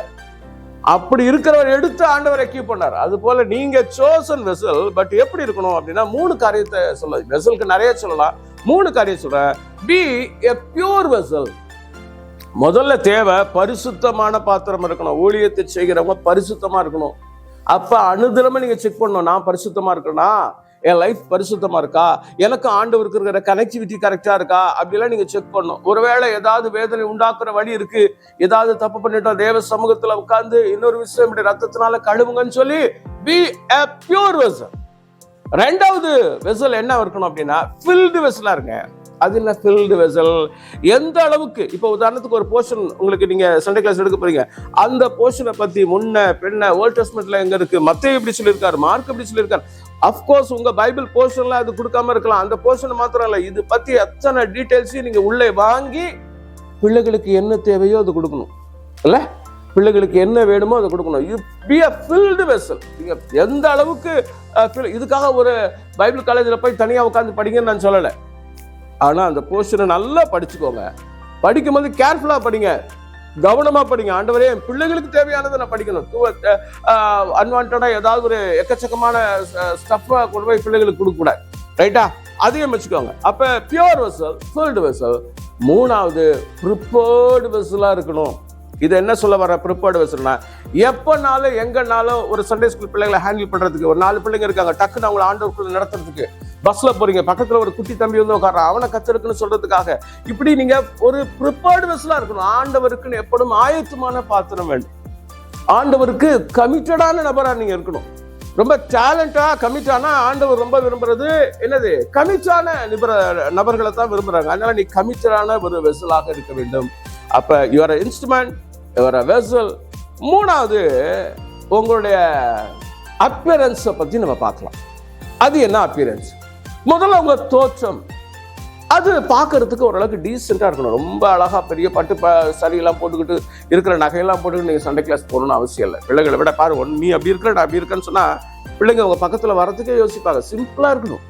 அப்படி இருக்கிறவர் எடுத்து ஆண்டவர் எக்யூப் பண்ணார். அது போல நீங்க சோசன் வெசல். பட் எப்படி இருக்கணும் அப்படின்னா 3 காரியத்தை சொல்ல, வெசலுக்கு நிறைய சொல்லலாம், 3 காரியம் சொல்றேன். பி எ பியூர் வெசல். முதல்ல தேவை பரிசுத்தமான பாத்திரம் இருக்கணும். ஊழியத்தை செய்கிறவங்க பரிசுத்தமா இருக்கணும். அப்ப அனுதினமா நீங்க செக் பண்ணணும், நான் பரிசுத்தமா இருக்கேனா, என் லைஃப் பரிசுத்தமா இருக்கா, எனக்கு ஆண்டவருக்கு இருக்கிற கனெக்டிவிட்டி கரெக்டா இருக்கா, அப்படிலாம் நீங்க செக் பண்ணணும். ஒருவேளை ஏதாவது வேதனை உண்டாக்குற வழி இருக்கு, ஏதாவது தப்பு பண்ணிட்டோம், தேவ சமூகத்துல உட்கார்ந்து இன்னொரு விஷயம் ரத்தத்தினால கழுவுங்கன்னு சொல்லி பி எ பியூர் வெசல். 2வது வெசல் என்ன இருக்கணும் அப்படின்னா ஃபில்டு வெசலா இருங்க. அது என்ன ஃபில்டு வெசல்? எந்த அளவுக்கு, இப்போ உதாரணத்துக்கு ஒரு போர்ஷன் உங்களுக்கு நீங்க சண்டே கிளாஸ் எடுக்க போறீங்க, அந்த போர்ஷனை பத்தி முன்ன பின்ன ஓல்ட் டெஸ்ட்மென்ட்ல எங்க இருக்கு, மத்தேயு எப்படி சொல்லியிருக்காரு, மார்க் எப்படி சொல்லியிருக்காரு, அப்கோர்ஸ் உங்க பைபிள் போர்ஷன்ல அது கொடுக்காம இருக்கலாம். அந்த போர்ஷன் மாத்திரம் இல்ல, இது பத்தி அத்தனை டீடைல்ஸையும் நீங்க உள்ளே வாங்கி பிள்ளைகளுக்கு என்ன தேவையோ அது கொடுக்கணும் இல்ல. பிள்ளைகளுக்கு என்ன வேணுமோ அதை கொடுக்கணும். You be a filled vessel. நீங்க எந்த அளவுக்கு இதுக்காக ஒரு பைபிள் காலேஜில் போய் தனியா உட்காந்து படிங்கன்னு நான் சொல்லலை. ஆனா அந்த போர்ஷனை நல்லா படிச்சுக்கோங்க. படிக்கும்போது கேர்ஃபுல்லா படிங்க, கவனமா படிங்க. ஆண்டவரே என் பிள்ளைகளுக்கு தேவையானதை நான் படிக்கணும். அன்வான்டா ஏதாவது ஒரு எக்கச்சக்கமான ஸ்டஃப்பை கொண்டு போய் பிள்ளைகளுக்கு கொடுக்க கூடாது. ரைட்டா? அதையும் வச்சுக்கோங்க. அப்ப பியூர் வெசல், ஃபில்டு வெசல். 3வது ப்ரிப்பேர்டு வெசலா இருக்கணும். இது என்ன சொல்ல வர ப்ரிப்பேர்டு வெசல்னா, எப்பனாலும் எங்கனாலும் ஒரு சண்டே ஸ்கூல் பிள்ளைகளை ஹேண்டில் பண்றதுக்கு ஒரு 4 பிள்ளைங்க இருக்காங்க, டக்குன்னு அவங்களை ஆண்டவருக்குள்ள நடத்துறதுக்கு. பஸ்ல போறீங்க, பக்கத்துல ஒரு குட்டி தம்பி உட்கார்றான், அவனை கத்தருக்குன்னு சொல்றதுக்காக, இப்படி நீங்க ஒரு ப்ரிப்பேர்டு வெசலா இருக்கணும். ஆண்டவருக்குன்னு எப்படும் ஆயத்தமான பாத்திரம் வேண்டும். ஆண்டவருக்கு கமிட்டடான நபரா நீங்க இருக்கணும். ரொம்ப டேலண்டா கமிட்டானா ஆண்டவர் ரொம்ப விரும்புறது என்னது? கமிட்டான நபர்களை தான் விரும்புறாங்க. அதனால நீ கமிட்டடான ஒரு வெசலாக இருக்க வேண்டும். அப்ப you are instrument, you are vessel. 3வது உங்களுடைய அப்பியரன்ஸை பத்தி நம்ம பார்க்கலாம். அது என்ன அப்பியரன்ஸ்? முதல்ல உங்க தோற்றம், அது பார்க்கறதுக்கு ஓரளவுக்கு டீசெண்டா இருக்கணும். ரொம்ப அழகா பெரிய பட்டு சரியெல்லாம் போட்டுக்கிட்டு இருக்கிற நகையெல்லாம் போட்டுக்கிட்டு நீங்க சண்டே கிளாஸ் போகணும்னு அவசியம் இல்லை. பிள்ளைகளை விட பாரு, நீ அப்படி இருக்கிற நான் அப்படி இருக்கேன்னு சொன்னா பிள்ளைங்க உங்க பக்கத்துல வரதுக்கே யோசிப்பாங்க. சிம்பிளா இருக்கணும்,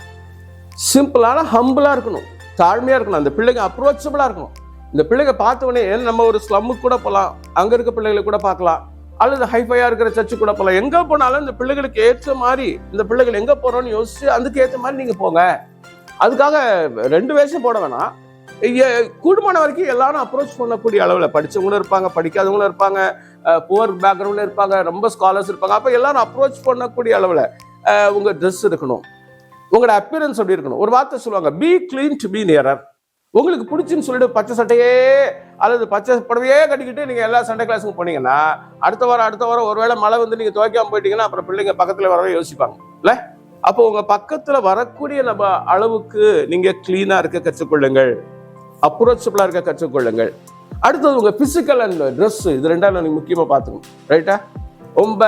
சிம்பிளான ஹம்பிளா இருக்கணும், தாழ்மையா இருக்கணும். அந்த பிள்ளைங்க அப்ரோச்சபிளா இருக்கணும். இந்த பிள்ளைங்க பார்த்தவொடனே நம்ம ஒரு ஸ்லம்முக்கு கூட போகலாம், அங்க இருக்க பிள்ளைகளை கூட பார்க்கலாம், அல்லது ஹைஃபையா இருக்கிற சர்ச்சு கூட போகலாம். எங்க போனாலும் இந்த பிள்ளைகளுக்கு ஏற்ற மாதிரி, இந்த பிள்ளைகள் எங்க போறோம்னு யோசிச்சு அதுக்கு ஏற்ற மாதிரி நீங்க போங்க. அதுக்காக 2 வேஷம் போட வேணாம். கூடுமான வரைக்கும் எல்லாரும் அப்ரோச் பண்ணக்கூடிய அளவுல, படிச்சவங்களும் இருப்பாங்க, படிக்காதவங்களும் இருப்பாங்க, புவர் பேக்ரவுண்ட்ல இருப்பாங்க, ரொம்ப ஸ்காலர்ஸ் இருப்பாங்க. அப்ப எல்லாரும் அப்ரோச் பண்ணக்கூடிய அளவுல உங்க ட்ரெஸ் இருக்கணும், உங்களோட அப்பியரன்ஸ் அப்படி இருக்கணும். ஒரு வார்த்தை சொல்லுவாங்க, be clean to be nearer. உங்களுக்கு பிடிச்சுன்னு சொல்லிட்டு பச்சை சட்டையே அல்லது பச்சை புடவையே கட்டிக்கிட்டு நீங்க எல்லா சண்டே கிளாஸுக்கும் போனீங்கன்னா அடுத்த வாரம் ஒருவேளை மழை வந்து நீங்க துவைக்காம போயிட்டீங்கன்னா அப்புறம் பிள்ளைங்க பக்கத்துல வரவே யோசிப்பாங்க இல்ல. அப்போ உங்க பக்கத்துல வரக்கூடிய நம்ம அளவுக்கு நீங்க கிளீனா இருக்க கற்றுக்கொள்ளுங்கள், அப்ரோச்சபிளா இருக்க கற்றுக்கொள்ளுங்கள். அடுத்தது உங்க பிசிக்கல் அண்ட் ட்ரெஸ், இது ரெண்டாவது நீங்க முக்கியமா பார்த்துக்கணும். ரைட்டா? ரொம்ப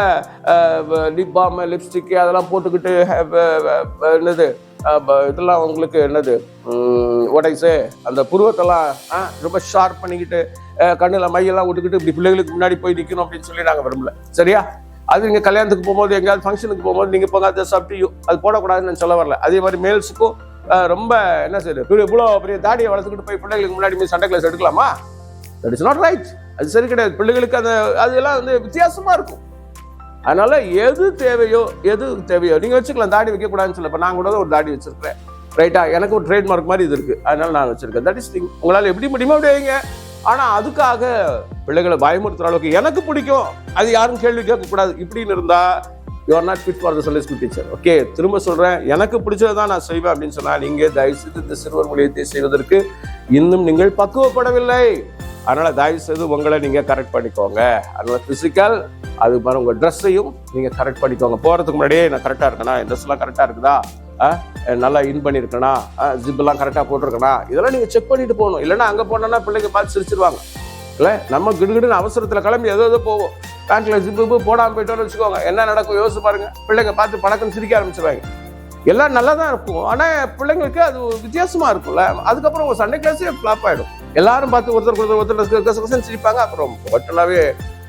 லிப் பாம், லிப்ஸ்டிக் அதெல்லாம் போட்டுக்கிட்டு என்னது இதெல்லாம் உங்களுக்கு என்னது உடைசு அந்த புருவத்தெல்லாம் ரொம்ப ஷார்ப் பண்ணிக்கிட்டு கண்ணுல மையெல்லாம் விட்டுக்கிட்டு இப்படி பிள்ளைகளுக்கு முன்னாடி போய் நிற்கணும் அப்படின்னு சொல்லி நாங்கள் விரும்பல. சரியா? அது நீங்க கல்யாணத்துக்கு போகும்போது எங்கேயாவது ஃபங்க்ஷனுக்கு போகும்போது நீங்க போங்க, அது சப்டியும் அது போடக்கூடாதுன்னு நான் சொல்ல வரல. அதே மாதிரி மேல்ஸுக்கும் ரொம்ப என்ன செய்யுது, இவ்வளோ பெரிய தாடியை வளர்த்துக்கிட்டு போய் பிள்ளைகளுக்கு முன்னாடி சண்டை கிளாஸ் எடுக்கலாமா? That is not right. அது சரி கிடையாது. பிள்ளைகளுக்கு அந்த அதெல்லாம் வந்து வித்தியாசமா இருக்கும். அதனால எது தேவையோ நீங்க வச்சுக்கலாம். தாடி வைக்க கூடாதுன்னு சொல்ல. இப்ப நான் கூட ஒரு தாடி வச்சிருக்கேன். ரைட்டா? எனக்கு ஒரு ட்ரேட்மார்க் மாதிரி இது இருக்கு, அதனால நான் வச்சிருக்கேன். That is thing. உங்களால எப்படி முடியுமோ அப்படி வைங்க. ஆனா அதுக்காக பிள்ளைகளை பயமுறுத்துற அளவுக்கு எனக்கு பிடிக்கும், அது யாரும் கேள்வி கேட்க கூடாது இப்படின்னு இருந்தா you are not fit for the Sunday school teacher. Okay, திரும்ப சொல்றேன், எனக்கு பிடிச்சதான் நான் செய்வேன் அப்படின்னு சொன்னா நீங்க தயவு செய்து இந்த சிறுவர் ஊழியத்தை செய்வதற்கு இன்னும் நீங்கள் பக்குவப்படவில்லை. அதனால தயவு செய்து உங்களை நீங்க கரெக்ட் பண்ணிக்கோங்க. அதனால பிசிக்கல், அது மாதிரி உங்க ட்ரெஸ்ஸையும் நீங்க கரெக்ட் பண்ணிக்கோங்க. போறதுக்கு முன்னாடியே நான் கரெக்டா இருக்கேனா, என் ட்ரெஸ் எல்லாம் கரெக்டா இருக்குதா, நல்லா இன் பண்ணிருக்கேனா, ஜிப் எல்லாம் கரெக்டா போட்டிருக்கனா, இதெல்லாம் நீங்க செக் பண்ணிட்டு போகணும். இல்லைன்னா அங்க போனோம்னா பிள்ளைங்க பார்த்து சிரிச்சிருவாங்க இல்ல. நம்ம கிடுகிடுன்னு அவசரத்துல கிளம்பி ஏதோ போவோம், பேண்ட்ல ஜிப்பு போடாம போயிட்டோம்னு வச்சுக்கோங்க, என்ன நடக்கும் யோசிச்சு பாருங்க. பிள்ளைங்க பார்த்து பழக்கம் சிரிக்க ஆரம்பிச்சிருவாங்க. எல்லாம் நல்லா தான் இருக்கும், ஆனா பிள்ளைங்களுக்கு அது வித்தியாசமா இருக்கும்ல. அதுக்கப்புறம் உங்க சண்டே கிளாஸே ஃபிளாப் ஆயிடும். எல்லாரும் பார்த்து ஒருத்தர் சிரிப்பாங்க, அப்புறம் டோட்டலாவே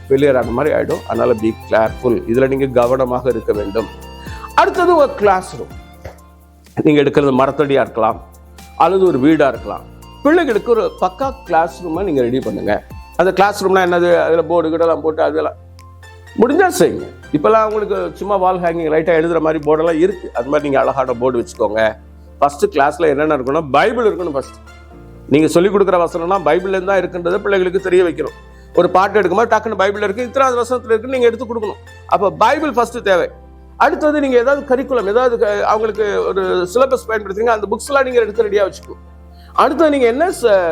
ஃபெயிலியர் ஆன மாதிரி ஆயிடும். அதனால பி கேர்ஃபுல். இதுல நீங்க கவனமாக இருக்க வேண்டும். அடுத்தது ஒரு கிளாஸ் ரூம். நீங்க எடுக்கிறது மரத்தடியா இருக்கலாம் அல்லது ஒரு வீடா இருக்கலாம். பிள்ளைகளுக்கு ஒரு பக்கா கிளாஸ் ரூமை நீங்க ரெடி பண்ணுங்க. அந்த கிளாஸ் ரூம்னா என்னது, அதுல போர்டு கிட்டலாம் போட்டு அதெல்லாம் முடிஞ்சா செய்யுங்க. இப்பெல்லாம் உங்களுக்கு சும்மா வால் ஹேங்கிங் லைட்டா எழுதுற மாதிரி போர்டெல்லாம் இருக்கு. அது மாதிரி நீங்க அழகான போர்டு வச்சுக்கோங்க. ஃபர்ஸ்ட் கிளாஸ்ல என்னென்ன இருக்கணும், பைபிள் இருக்கணும். ஃபர்ஸ்ட் நீங்க சொல்லிக் கொடுக்குற வசனம்னா பைபிள்ல இருந்தா இருக்குன்றதை பிள்ளைகளுக்கு தெரிய வைக்கணும். ஒரு பாட்டு எடுக்கும்போது டக்குன்னு பைபிள் இருக்கு, இத்தனை வசனத்துல இருக்குன்னு நீங்க எடுத்து கொடுக்கணும். அப்ப பைபிள் ஃபர்ஸ்ட் தேவை. அடுத்தது நீங்க ஏதாவது கரிக்குலம், ஏதாவது அவங்களுக்கு ஒரு சிலபஸ் பயன்படுத்துறீங்க, அந்த புக்ஸ் எல்லாம் நீங்க எடுத்து ரெடியா வச்சுக்கணும். அடுத்தது நீங்க என்ன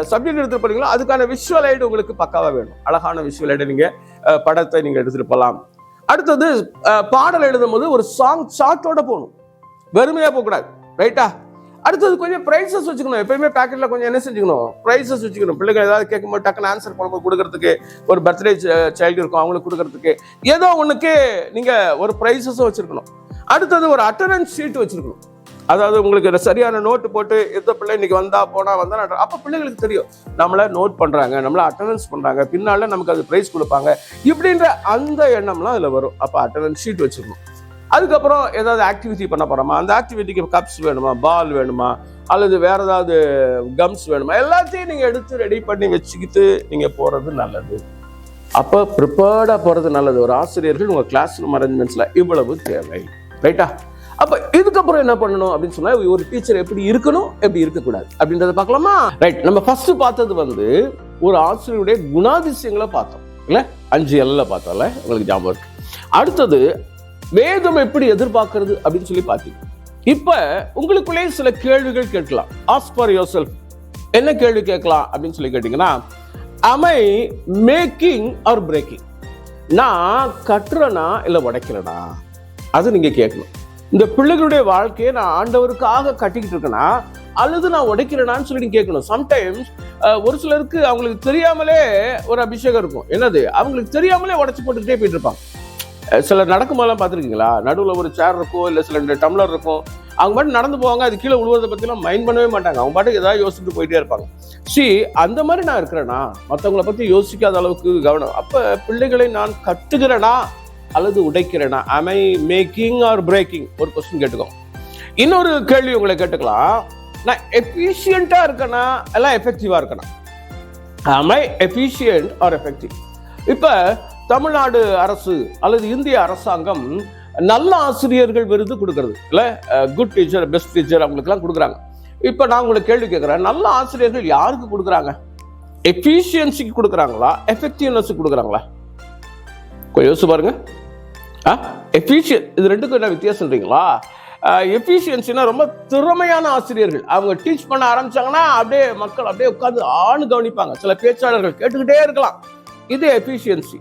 சப்ஜெக்ட் எடுத்து போறீங்களோ அதுக்கான விஷுவல் ஐடு உங்களுக்கு பக்காவா வேணும். அழகான விஷுவல் ஐடு, நீங்க படத்தை நீங்க எடுத்துட்டு போகலாம். அடுத்தது பாடல் எழுதும் போது ஒரு சாங் சார்ட்டோட போகணும், வெறுமையா போகக்கூடாது. ரைட்டா? அடுத்தது கொஞ்சம் பிரைசஸ் வச்சுக்கணும். எப்பயுமே பேக்கெட்ல கொஞ்சம் என்ன செஞ்சுக்கணும், பிரைசஸ் வச்சுக்கணும். பிள்ளைகள் ஏதாவது கேட்கும்போது டக்குன்னு ஆன்சர் பண்ணும்போது கொடுக்கறதுக்கு, ஒரு பர்த்டே சைல்டு இருக்கும் அவங்களுக்கு கொடுக்கறதுக்கு ஏதோ ஒண்ணுக்கு நீங்க ஒரு பிரைசஸும் வச்சிருக்கணும். அடுத்தது ஒரு அட்டண்டன்ஸ் ஷீட் வச்சிருக்கணும். அதாவது உங்களுக்கு சரியான நோட்டு போட்டு எந்த பிள்ளை இன்னைக்கு வந்தா அப்ப பிள்ளைகளுக்கு தெரியும் நம்மள நோட் பண்றாங்க, நம்மள அட்டண்டன்ஸ் பண்றாங்க, பின்னால நமக்கு அது பிரைஸ் கொடுப்பாங்க இப்படின்ற அந்த எண்ணம்லாம் அதுல வரும். அப்ப அட்டண்டன்ஸ் ஷீட் வச்சிருக்கணும். அதுக்கப்புறம் ஏதாவது ஆக்டிவிட்டி பண்ண போறோமா, அந்த ஆக்டிவிட்டிக்கு கப்ஸ் வேணுமா, பால் வேணுமா, அல்லது வேற ஏதாவது கம்ஸ் வேணுமா, எல்லாத்தையும் நீங்க எடுத்து ரெடி பண்ணி வச்சுக்கிட்டு நீங்க போறது நல்லது. அப்ப ப்ரிப்பேர்டா போறது நல்லது. ஒரு ஆசிரியர்கள் உங்க கிளாஸ் ரூம் அரேஞ்ச்மெண்ட்ஸ்ல இவ்வளவு தேவை. ரைட்டா? அப்ப இதுக்கப்புறம் என்ன பண்ணணும் அப்படின்னு சொன்னா, ஒரு டீச்சர் எப்படி இருக்கணும், எப்படி இருக்கக்கூடாது அப்படின்றத பார்க்கலாமா? ரைட். நம்ம ஃபர்ஸ்ட் பார்த்தது ஒரு ஆசிரியருடைய குணாதிசயங்களை பார்த்தோம் இல்ல, 5 L பார்த்தோம்ல, உங்களுக்கு ஞாபகம் இருக்கு. அடுத்தது வேதம் எப்படி எதிர்பார்க்கிறது அப்படின்னு சொல்லி பார்த்தீங்க. இப்ப உங்களுக்குள்ளே சில கேள்விகள் கேட்கலாம். Ask for your self. என்ன கேள்வி கேட்கலாம் அப்படின்னு சொல்லி கேட்டீங்கன்னா, am I making or breaking? நான் கட்டுறனா இல்ல உடைக்கிறனா, அது நீங்க கேட்கணும். இந்த பிள்ளைகளுடைய வாழ்க்கையை நான் ஆண்டவருக்காக கட்டிக்கிட்டு இருக்கேனா அல்லது நான் உடைக்கிறேனான்னு சொல்லி நீங்க கேட்கணும். சம்டைம்ஸ் ஒரு சிலருக்கு அவங்களுக்கு தெரியாமலே ஒரு அபிஷேகம் இருக்கும். என்னது, அவங்களுக்கு தெரியாமலே உடைச்சு போட்டுக்கிட்டே போயிட்டு இருப்பாங்க. சில நடக்கும்போதெல்லாம் பார்த்துருக்கீங்களா, நடுவில் ஒரு சேர் இருக்கும், இல்லை சில டம்ளர் இருக்கும், அவங்க பாட்டு நடந்து போவாங்க, அது கீழே விழுவதை பற்றிலாம் மைண்ட் பண்ணவே மாட்டாங்க, அவங்க பாட்டுக்கு ஏதாவது யோசிச்சுட்டு போயிட்டே இருப்பாங்க. அந்த மாதிரி நான் இருக்கிறேன்னா, மற்றவங்களை பற்றி யோசிக்காத அளவுக்கு கவனம். அப்போ பிள்ளைகளை நான் கட்டுகிறேனா அல்லது உடைக்கிறேனா? am I making or breaking? ஒரு கொஸ்டின் கேட்டுக்கோ. இன்னொரு கேள்வி உங்களை கேட்டுக்கலாம், நான் எஃபிஷியண்டா இருக்கனா எல்லாம் எஃபெக்டிவா இருக்கனா? am I efficient or effective? இப்ப தமிழ்நாடு அரசு அல்லது இந்திய அரசாங்கம் நல்ல ஆசிரியர்கள் விருது கொடுக்கறது இல்ல, குட் டீச்சர், பெஸ்ட் டீச்சர் அவங்களுக்கு எல்லாம் கொடுக்குறாங்க. இப்ப நான் உங்களுக்கு கேள்வி கேட்கிறேன், நல்ல ஆசிரியர்கள் யாருக்கு கொடுக்குறாங்க? எஃபிஷியன்சிக்கு கொடுக்குறாங்களா, எஃபெக்டிவ்னஸுக்கு கொடுக்குறாங்களா? கொஞ்சம் யோசிச்சு பாருங்க. எஃபிஷியன், இது ரெண்டுக்கும் என்ன வித்தியாசம் சொல்றீங்களா? எஃபிஷியன்சினா ரொம்ப திறமையான ஆசிரியர்கள், அவங்க டீச் பண்ண ஆரம்பிச்சாங்கன்னா அப்படியே மக்கள் அப்படியே உட்காந்து ஆணு கவனிப்பாங்க, சில பேச்சாளர்கள் கேட்டுக்கிட்டே இருக்கலாம். இது எஃபிஷியன்சி.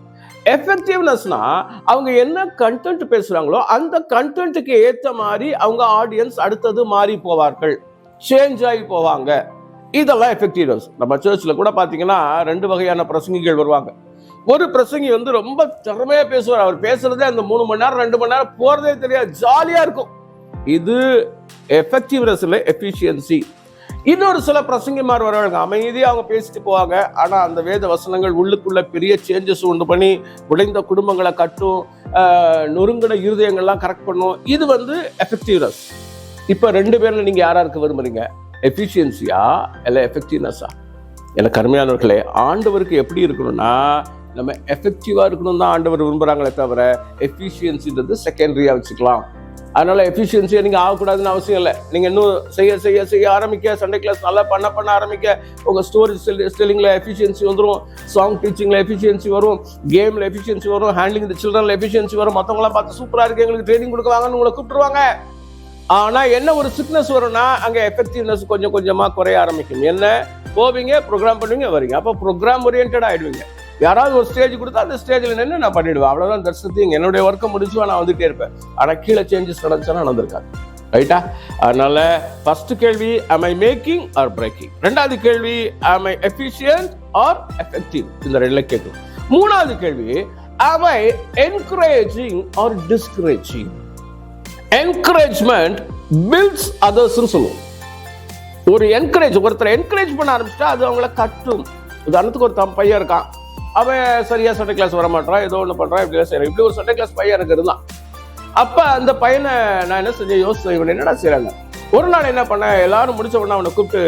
எஃபெக்டிவ்னஸ்னா அவங்க என்ன கண்டென்ட் பேசுறாங்களோ அந்த கண்டென்ட்டுக்கு ஏற்ற மாதிரி அவங்க ஆடியன்ஸ் அடுத்தது மாறி போவார்கள், சேஞ்ச் ஆகி போவாங்க. இதெல்லாம் எஃபெக்டிவ்னஸ். நம்ம சர்ச்சில் கூட பார்த்தீங்கன்னா 2 வகையான பிரசங்கிகள் வருவாங்க. ஒரு பிரசங்கி ரொம்ப திறமையா பேசுவார், அவர் பேசுறதே அந்த 3 மணி நேரம் 2 மணி நேரம் போறதே தெரியாது, ஜாலியா இருக்கும். இது எஃபெக்டிவ்னஸ் இல்லை, எஃபிஷியன்சி. இன்னொரு சில பிரசங்கிமார் வருவாங்க, அமைதியாக அவங்க பேசிட்டு போவாங்க, ஆனா அந்த வேத வசனங்கள் உள்ளுக்குள்ள பெரிய சேஞ்சஸ் உண்டு பண்ணி உடைந்த குடும்பங்களை கட்டும், நொறுங்கின இருதயங்கள்லாம் கரெக்ட் பண்ணும். இது எஃபெக்டிவ்னஸ். இப்ப 2 பேர்ல நீங்க யாராருக்கு விரும்புறீங்க? எஃபிஷியன்சியா இல்ல எஃபெக்டிவ்னஸா? எனக்கு அருமையானவர்களே, ஆண்டவருக்கு எப்படி இருக்கணும்னா நம்ம எஃபெக்டிவா இருக்கணும் தான் ஆண்டவர் விரும்புறாங்களே தவிர எஃபிஷியன்சின்றது செகண்டரியா வச்சுக்கலாம். அதனால எஃபிஷியன்சியா நீங்க ஆகக்கூடாதுன்னு அவசியம் இல்லை. நீங்க இன்னும் செய்ய ஆரம்பிக்க, சண்டே கிளாஸ் நல்லா பண்ண ஆரம்பிக்க, உங்க ஸ்டோரி டெல்லிங்ல எஃபிஷியன்சி வந்துடும், சாங் டீச்சிங்ல எஃபிஷியன்சி வரும், கேம்ல எஃபிஷியன்சி வரும், ஹேண்ட்லிங் தி சில்ட்ரன்ல எஃபிஷியன்சி வரும். மற்றவங்களாம் பார்த்து சூப்பரா இருக்கு, எங்களுக்கு ட்ரைனிங் கொடுக்குவாங்கன்னு உங்களை கூப்பிட்டுருவாங்க. ஆனா என்ன ஒரு சிக்னஸ் வரும்னா அங்க எஃபெக்டிவ்னஸ் கொஞ்சம் கொஞ்சமா குறைய ஆரம்பிக்கும். என்ன, போவீங்க, ப்ரோக்ராம் பண்ணுவீங்க, வரீங்க, அப்போ ப்ரோக்ராம் ஓரியன்டா ஆயிடுவீங்க. யாராவது ஒரு ஸ்டேஜ் கொடுத்தா அந்த ஸ்டேஜில் நின்று நான் பண்ணிடுவேன், அவ்வளோதான். தட்ஸ் என்னுடைய ஒர்க்கை முடிச்சுவா நான் வந்துட்டே இருப்பேன். ஆனால் கீழே சேஞ்சஸ் நடந்துச்சுன்னா நடந்திருக்காது. ரைட்டா? அதனால ஃபர்ஸ்ட் கேள்வி am I making or breaking? 2வது கேள்வி am I efficient or effective? இந்த 2ல கேட்கும். 3வது கேள்வி am I encouraging or discouraging? Encouragement builds அதர்ஸ்னு சொல்லுவோம். ஒரு ஒருத்தரை என்கரேஜ் பண்ண ஆரம்பிச்சிட்டா அது அவங்கள கட்டும். உதாரணத்துக்கு ஒரு பையன் இருக்கான், அவன் சரியா சண்டே கிளாஸ் வர மாட்டான், ஏதோ ஒன்று பண்றான், இப்படி செய்யறான். இப்படி ஒரு சண்டே கிளாஸ் பையன் எனக்கு இருந்தான். அப்ப அந்த பையனை நான் என்ன செஞ்சேன், யோசிச்சேன், இவன் என்னடா செய்யறாங்க. ஒரு நாள் என்ன பண்ணேன், எல்லாரும் முடிச்ச உடனே அவனை கூப்பிட்டு,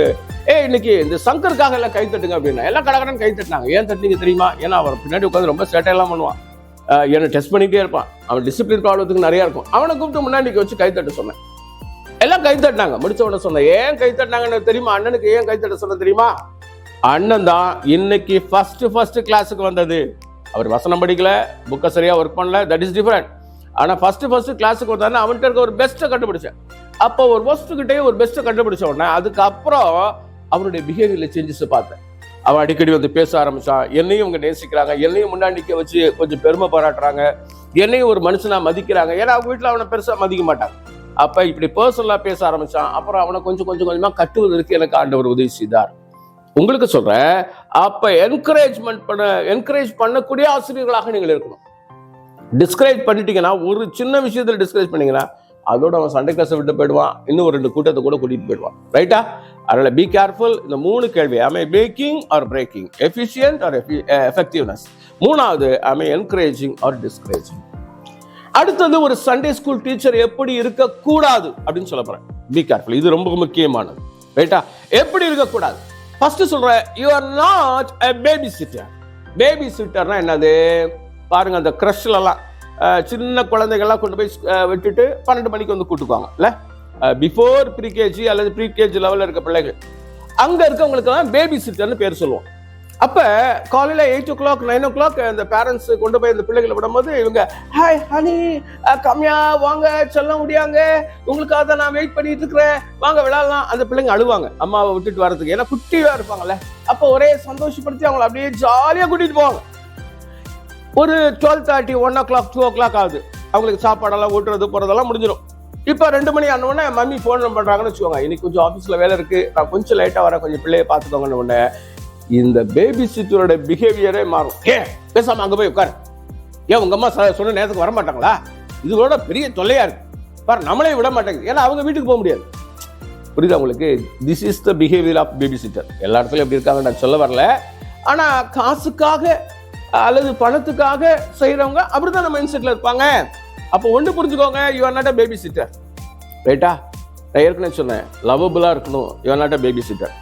இன்னைக்கு இந்த சங்கருக்காக எல்லாம் கை தட்டுங்க அப்படின்னா எல்லாம் கடகடன்னு கை தட்டினாங்க. ஏன் தட்டினீங்க தெரியுமா? ஏன்னா அவர் பின்னாடி உட்காந்து ரொம்ப சேட்டையெல்லாம் பண்ணுவான், என்னை டெஸ்ட் பண்ணிட்டே இருப்பான், அவன் டிசிப்ளின் ப்ராப்ளத்துக்கு நிறைய இருக்கும். அவனை கூப்பிட்டு முன்னாடி வச்சு கை தட்ட சொன்னேன். எல்லாம் கை தட்டினாங்க. முடிச்ச உடனே சொன்னேன், ஏன் கை தட்டினாங்கன்னு தெரியுமா? அண்ணனுக்கு ஏன் கை தட்ட சொன்ன தெரியுமா? அண்ணன் தான் இன்னைக்கு ஃபர்ஸ்ட் கிளாஸுக்கு வந்தது. அவர் வசனம் படிக்கல, புக்கை சரியா ஒர்க் பண்ணல, தட் இஸ் டிஃபரெண்ட். ஆனா ஃபர்ஸ்ட் கிளாஸுக்கு வந்தாருன்னா அவன்கிட்ட இருக்க ஒரு பெஸ்ட்டை கண்டுபிடிச்சேன். அப்போ ஒரு ஒர்ஸ்ட்கிட்டே ஒரு பெஸ்ட்டை கண்டுபிடிச்ச உடனே அதுக்கப்புறம் அவனுடைய பிஹேவியர்ல சேஞ்சஸ் பார்த்தேன். அவன் அடிக்கடி வந்து பேச ஆரம்பிச்சான். என்னையும் இவங்க நேசிக்கிறாங்க, என்னையும் முன்னாடி நிற்க வச்சு கொஞ்சம் பெருமை பாராட்டுறாங்க, என்னையும் ஒரு மனுஷனா மதிக்கிறாங்க. ஏன்னா அவங்க வீட்டில் அவனை பெருசா மதிக்க மாட்டாங்க. அப்ப இப்படி பர்சனலா பேச ஆரம்பிச்சான். அப்புறம் அவனை கொஞ்சம் கொஞ்சமா கட்டுவதற்கு எனக்கு ஆண்டவர் உதவி செய்தார். உங்களுக்கு சொல்றேன், அப்ப என்கரேஜ் பண்ணக்கூடிய ஆசிரியர்களாக நீங்கள் இருக்கணும். டிஸ்கரேஜ் பண்ணிட்டீங்கன்னா, ஒரு சின்ன விஷயத்துல டிஸ்கரேஜ் பண்ணீங்கன்னா அதோட அவன் சண்டே கிளாஸை விட்டு போயிடுவான், இன்னும் 2 கூட்டத்தை கூட கூட்டிட்டு போயிடுவான். ரைட்டா? அதனால பி கேர்ஃபுல். இந்த 3 கேள்வி, am I making or breaking, efficient or effectiveness? 3வது am I encouraging or discouraging? அடுத்தது ஒரு சண்டே ஸ்கூல் டீச்சர் எப்படி இருக்கக்கூடாது அப்படின்னு சொல்ல போறேன். பி கேர்ஃபுல், இது ரொம்ப முக்கியமானது. ரைட்டா? எப்படி இருக்கக்கூடாது? ஃபர்ஸ்ட் சொல்றேன், you are not a babysitter. பேபிசிட்டர்னா என்னது பாருங்க, அந்த கிரஷ்ல எல்லாம் சின்ன குழந்தைகள்லாம் கொண்டு போய் விட்டுட்டு 12 மணிக்கு வந்து கூட்டுக்குவாங்க இல்ல, பிஃபோர் ப்ரீகேஜி அல்லது ப்ரீகேஜி லெவலில் இருக்க பிள்ளைகள், அங்க இருக்கவங்களுக்கு எல்லாம் பேபி சிட்டர்னு பேர் சொல்லுவோம். அப்ப காலையில 8 o'clock 9 o'clock அந்த பேரண்ட்ஸ் கொண்டு போய் அந்த பிள்ளைகளை விடும்போது இவங்க, ஹாய் ஹனி, கம்மியா வாங்க, சொல்ல முடியாங்க, உங்களுக்காக தான் நான் வெயிட் பண்ணிட்டு இருக்கிறேன், வாங்க விளையாடலாம். அந்த பிள்ளைங்க அழுவாங்க அம்மாவை விட்டுட்டு வர்றதுக்கு, ஏன்னா குட்டியா இருப்பாங்கல்ல. அப்ப ஒரே சந்தோஷப்படுத்தி அவங்களை அப்படியே ஜாலியா கூட்டிட்டு போவாங்க. ஒரு 12:30 1 o'clock 2 o'clock ஆகுது, அவங்களுக்கு சாப்பாடெல்லாம் ஊட்டுறது போறதெல்லாம் முடிஞ்சிடும். இப்ப 2 மணி ஆனோடனே மம்மி போன் பண்றாங்கன்னு வச்சுக்கோங்க, இன்னைக்கு கொஞ்சம் ஆபீஸ்ல வேலை இருக்கு, நான் கொஞ்சம் லேட்டா வரேன், கொஞ்சம் பிள்ளைய பாத்துக்கோங்கன்னு உடனே இந்த பேபி சிட்டரோட பிஹேவியரே மாறும். ஏன் பேசாம அங்க போய் உட்காரு, ஏன் உங்க அம்மா சொன்ன நேரத்துக்கு வர மாட்டாங்களா, இதோட பெரிய தொல்லையா இருக்கு பாரு, நம்மளே விட மாட்டேங்குது, ஏன்னா அவங்க வீட்டுக்கு போக முடியாது. புரியுதா உங்களுக்கு? This is the behaviour of baby sitter. எல்லா இடத்துலயும் எப்படி இருக்காங்க நான் சொல்ல வரல. ஆனா காசுக்காக அல்லது பணத்துக்காக செய்யறவங்க அப்படிதான் மைண்ட் செட்ல இருப்பாங்க. அப்போ ஒண்ணு புரிஞ்சுக்கோங்க, you are not a baby sitter. ரைட்டா? நான் ஏற்கனவே சொன்னேன், லவபிளா இருக்கணும், you are not a baby sitter.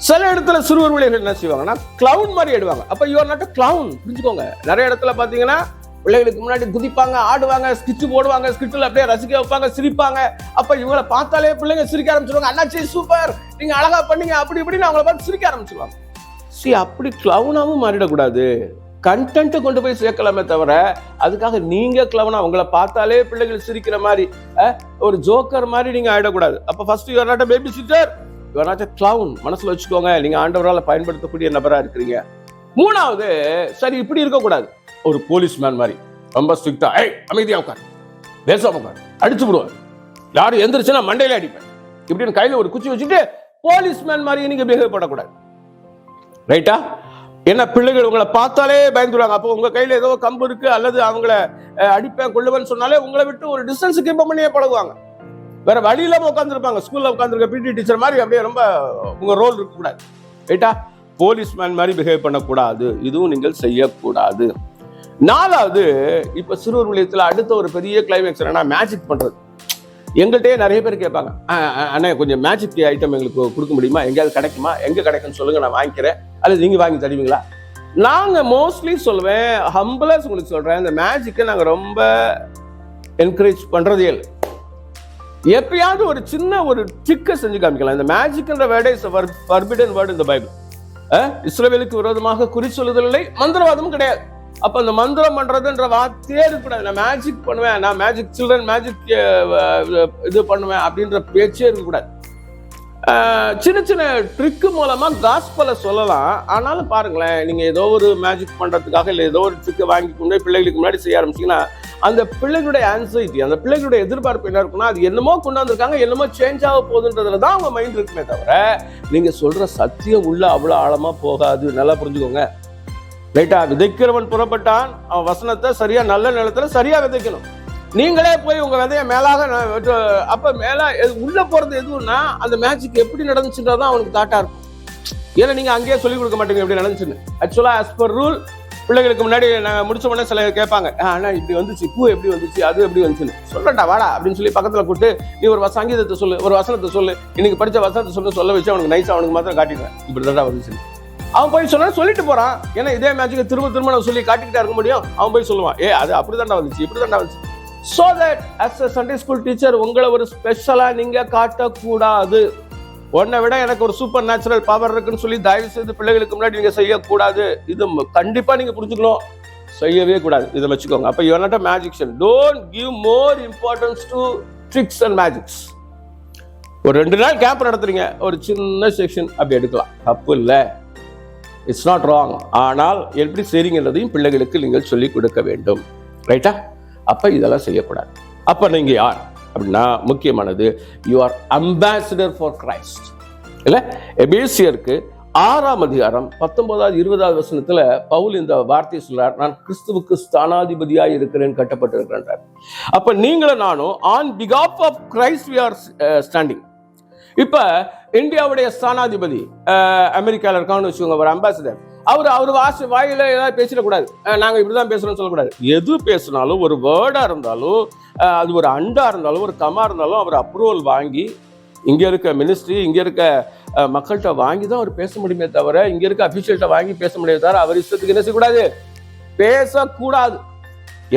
சில இடத்துல சிறுவர் ஊழியர்கள் என்ன செய்வாங்கன்னா கிளவுன் மாதிரி ஆயிடுவாங்க. அப்ப you are not a clown. புரிஞ்சுக்கோங்க. நிறைய இடத்துல பாத்தீங்கன்னா பிள்ளைகளுக்கு முன்னாடி குதிப்பாங்க, ஆடுவாங்க, ஸ்கிட்ச் போடுவாங்க, ஸ்கிட்ல அப்படியே ரசிக்க வைப்பாங்க, சிரிப்பாங்க. அப்ப இவங்களை பார்த்தாலே பிள்ளைங்க சிரிக்க ஆரம்பிச்சிருவாங்க. அண்ணாச்சி சூப்பர், நீங்க அழகா பண்ணீங்க, அப்படி இப்படின்னு அவங்கள பார்த்து சிரிக்க ஆரம்பிச்சிருவாங்க. அப்படி கிளவுனாவும் மாறிடக்கூடாது. கண்டென்ட் கொண்டு போய் சேர்க்கலாமே தவிர அதுக்காக நீங்க கிளவுனா அவங்கள பார்த்தாலே பிள்ளைகள் சிரிக்கிற மாதிரி ஒரு ஜோக்கர் மாதிரி நீங்க ஆயிடக்கூடாது. அப்ப first you are not a baby sitter, you are not a clown. மனசுல வச்சுக்கோங்க, நீங்க ஆண்டவரால் பயன்படுத்தக்கூடிய நபரா இருக்கிறீங்க. மூணாவது, சரி இப்படி இருக்கக்கூடாது, ஒரு போலீஸ்மேன் மாதிரி ரொம்ப ஸ்ட்ரிக்டா, அமைதியா உட்கார், பேசாம உட்கார், அடிச்சு விடுவார், யாரும் எந்திரிச்சுன்னா மண்டையில அடிப்பேன், இப்படின்னு கையில ஒரு குச்சி வச்சுட்டு போலீஸ்மேன் மாதிரி நீங்க பிஹேவ் பண்ணக்கூடாது. ரைட்டா? என்ன பிள்ளைகள் உங்களை பார்த்தாலே பயந்துடுவாங்க. அப்போ உங்க கையில ஏதோ கம்பு இருக்கு அல்லது அவங்கள அடிப்பேன் கொள்ளுவேன்னு சொன்னாலே உங்களை விட்டு ஒரு டிஸ்டன்ஸ் கீப் பண்ணியே பழகுவாங்க. வேற வழி இல்லாம உட்காந்துருப்பாங்க. ஸ்கூல்ல உட்காந்துருக்க பிடி டீச்சர் மாதிரி அப்படியே ரொம்ப உங்க ரோல் இருக்கக்கூடாது. ரைட்டா? போலீஸ்மேன் மாதிரி பிஹேவ் பண்ணக்கூடாது. இதுவும் நீங்கள் செய்யக்கூடாது. நாலாவது, இப்ப சிறுவர் விளையத்துல அடுத்த ஒரு பெரிய கிளைமேக்ஸ் என்னன்னா மேஜிக் பண்றது. எங்கள்கிட்டயே நிறைய பேர் கேட்பாங்க, அண்ணா கொஞ்சம் மேஜிக் ஐட்டம் எங்களுக்கு கொடுக்க முடியுமா, எங்கேயாவது கிடைக்குமா, எங்க கிடைக்குன்னு சொல்லுங்க, நான் வாங்கிக்கிறேன், அல்லது நீங்க வாங்கி தருவீங்களா? நாங்க மோஸ்ட்லி சொல்லுவேன், ஹம்பிளா உங்களுக்கு சொல்றேன், இந்த மேஜிக்கை நாங்க ரொம்ப என்கரேஜ் பண்றதே இல்லை. எப்பயாவது ஒரு சின்ன ஒரு ட்ரிக்கை செஞ்சு காமிக்கலாம். இந்த மேஜிக்ன்ற வேர்டே is forbidden word in the Bible. இஸ்ரவேலுக்கு விரோதமாக குறி சொல்லுதல் இல்லை, மந்திரவாதமும் கிடையாது. அப்ப அந்த மந்திரம் பண்றதுன்ற வார்த்தையே இருக்கக்கூடாது. நான் மேஜிக் பண்ணுவேன், நான் மேஜிக் சில்ட்ரன் மேஜிக் இது பண்ணுவேன் அப்படின்ற பேச்சே இருக்கக்கூடாது. சின்ன சின்ன ட்ரிக்கு மூலமா காஸ்பலை சொல்லலாம். ஆனாலும் பாருங்களேன், நீங்க ஏதோ ஒரு மேஜிக் பண்றதுக்காக இல்லை ஏதோ ஒரு ட்ரிக்கை வாங்கி கொண்டு போய் பிள்ளைகளுக்கு முன்னாடி செய்ய ஆரம்பிச்சீங்கன்னா அந்த பிள்ளைகளுடைய ஆன்சைட்டி, அந்த பிள்ளைகளுடைய எதிர்பார்ப்பு என்ன இருக்குன்னா, அது என்னமோ கொண்டு வந்திருக்காங்க, என்னமோ சேஞ்ச் ஆக போகுதுன்றதுல தான் அவங்க மைண்ட் இருக்குமே தவிர நீங்க சொல்ற சத்தியம் உள்ள அவ்வளவு ஆழமா போகாது. நல்லா புரிஞ்சுக்கோங்க. ரைட்டா? விதைக்கிறவன் புறப்பட்டான், அவன் வசனத்தை சரியா நல்ல நிலத்துல சரியா விதைக்கணும். நீங்களே போய் உங்க விதைய மேலாக அப்ப மேல உள்ள போறது எதுவும்னா அந்த மேஜிக் எப்படி நடந்துச்சுன்றதான் அவனுக்கு தாட்டா இருக்கும். ஏன்னா நீங்க அங்கேயே சொல்லிக் கொடுக்க மாட்டீங்க எப்படி நடந்துச்சுன்னு. ஆக்சுவலா ஆஸ் பர் ரூல் பிள்ளைகளுக்கு முன்னாடி நாங்க முடிச்ச உடனே சில கேட்பாங்க, ஆனா இப்படி வந்துச்சு, பூ எப்படி வந்துச்சு, அது எப்படி வந்துச்சுன்னு சொல்லட்டா வாடா அப்படின்னு சொல்லி பக்கத்துல கூட்டு, நீ ஒரு சங்கீதத்தை சொல்லு, ஒரு வசனத்தை சொல்லு, இன்னைக்கு படிச்ச வசனத்தை சொல்ல வச்சு அவனுக்கு நைஸா அவனுக்கு மாத்திரம் காட்டிடுவேன், இப்படி தாண்டா வந்துச்சு. அவன் போய் சொன்னா சொல்லிட்டு போறான். ஏன்னா இதே மேட்சுக்கு திரும்ப திரும்ப நான் சொல்லி காட்டிக்கிட்டே இருக்க முடியும். அவன் போய் சொல்லுவான், அது அப்படிதாண்டா வந்துச்சு, இப்படிதாண்டா வந்துச்சு. So that as a Sunday school teacher உங்களை ஒரு ஸ்பெஷலா நீங்க காட்டக்கூடாது. உன்னை விட எனக்கு ஒரு சூப்பர் நேச்சுரல் பவர் இருக்குன்னு சொல்லி தயவு செய்து பிள்ளைகளுக்கு முன்னாடி நீங்க செய்யக்கூடாது. இது கண்டிப்பா நீங்க புரிஞ்சுக்கணும், செய்யவே கூடாது. இதை வச்சுக்கோங்க. அப்ப you are not a magician. Don't give more importance to tricks and magics. ஒரு 2 நாள் கேம்ப் நடத்துறீங்க, ஒரு சின்ன செக்ஷன் அப்படி எடுக்கலாம், தப்பு இல்லை, இட்ஸ் நாட் ராங். ஆனால் எப்படி செய்றீங்கன்றதையும் பிள்ளைகளுக்கு நீங்கள் சொல்லிக் கொடுக்க வேண்டும். ரைட்டா? அப்ப இதெல்லாம் செய்யக்கூடாது. அப்ப நீங்க யார் அப்படின்னா முக்கியமானது, you are ambassador for Christ. இல்ல? எபேசியருக்கு 6ஆம் அதிகாரம் 19வது 20வது வசனத்துல பவுல் இந்த வார்த்தையை சொல்றார், நான் கிறிஸ்துவுக்கு ஸ்தானாதிபதியாய் இருக்கிறேன், கட்டப்பட்டிருக்கிறேன். அப்ப நீங்களும் நானும் ஆன் பிகாஃப் of Christ we are standing. இப்ப இந்தியாவுடைய ஸ்தானாதிபதி அமெரிக்கால இருக்கான்னு வச்சுக்கோங்க, ஒரு அம்பாசிடர். அவர் வாயில ஏதாவது பேசிடக்கூடாது, நாங்க இப்படிதான் பேசுறோம்னு சொல்லக்கூடாது. எது பேசினாலும், ஒரு வேர்டா இருந்தாலும், அது ஒரு அண்டா இருந்தாலும், ஒரு கமா இருந்தாலும் அவர் அப்ரூவல் வாங்கி, இங்க இருக்க மினிஸ்ட்ரி, இங்க இருக்க மக்கள்கிட்ட வாங்கி தான் அவர் பேச முடியுமே தவிர, இங்க இருக்க அபிஷியல்கிட்ட வாங்கி பேச முடியாது தவிர அவர் இஷ்டத்துக்கு என்ன செய்யக்கூடாது, பேசக்கூடாது.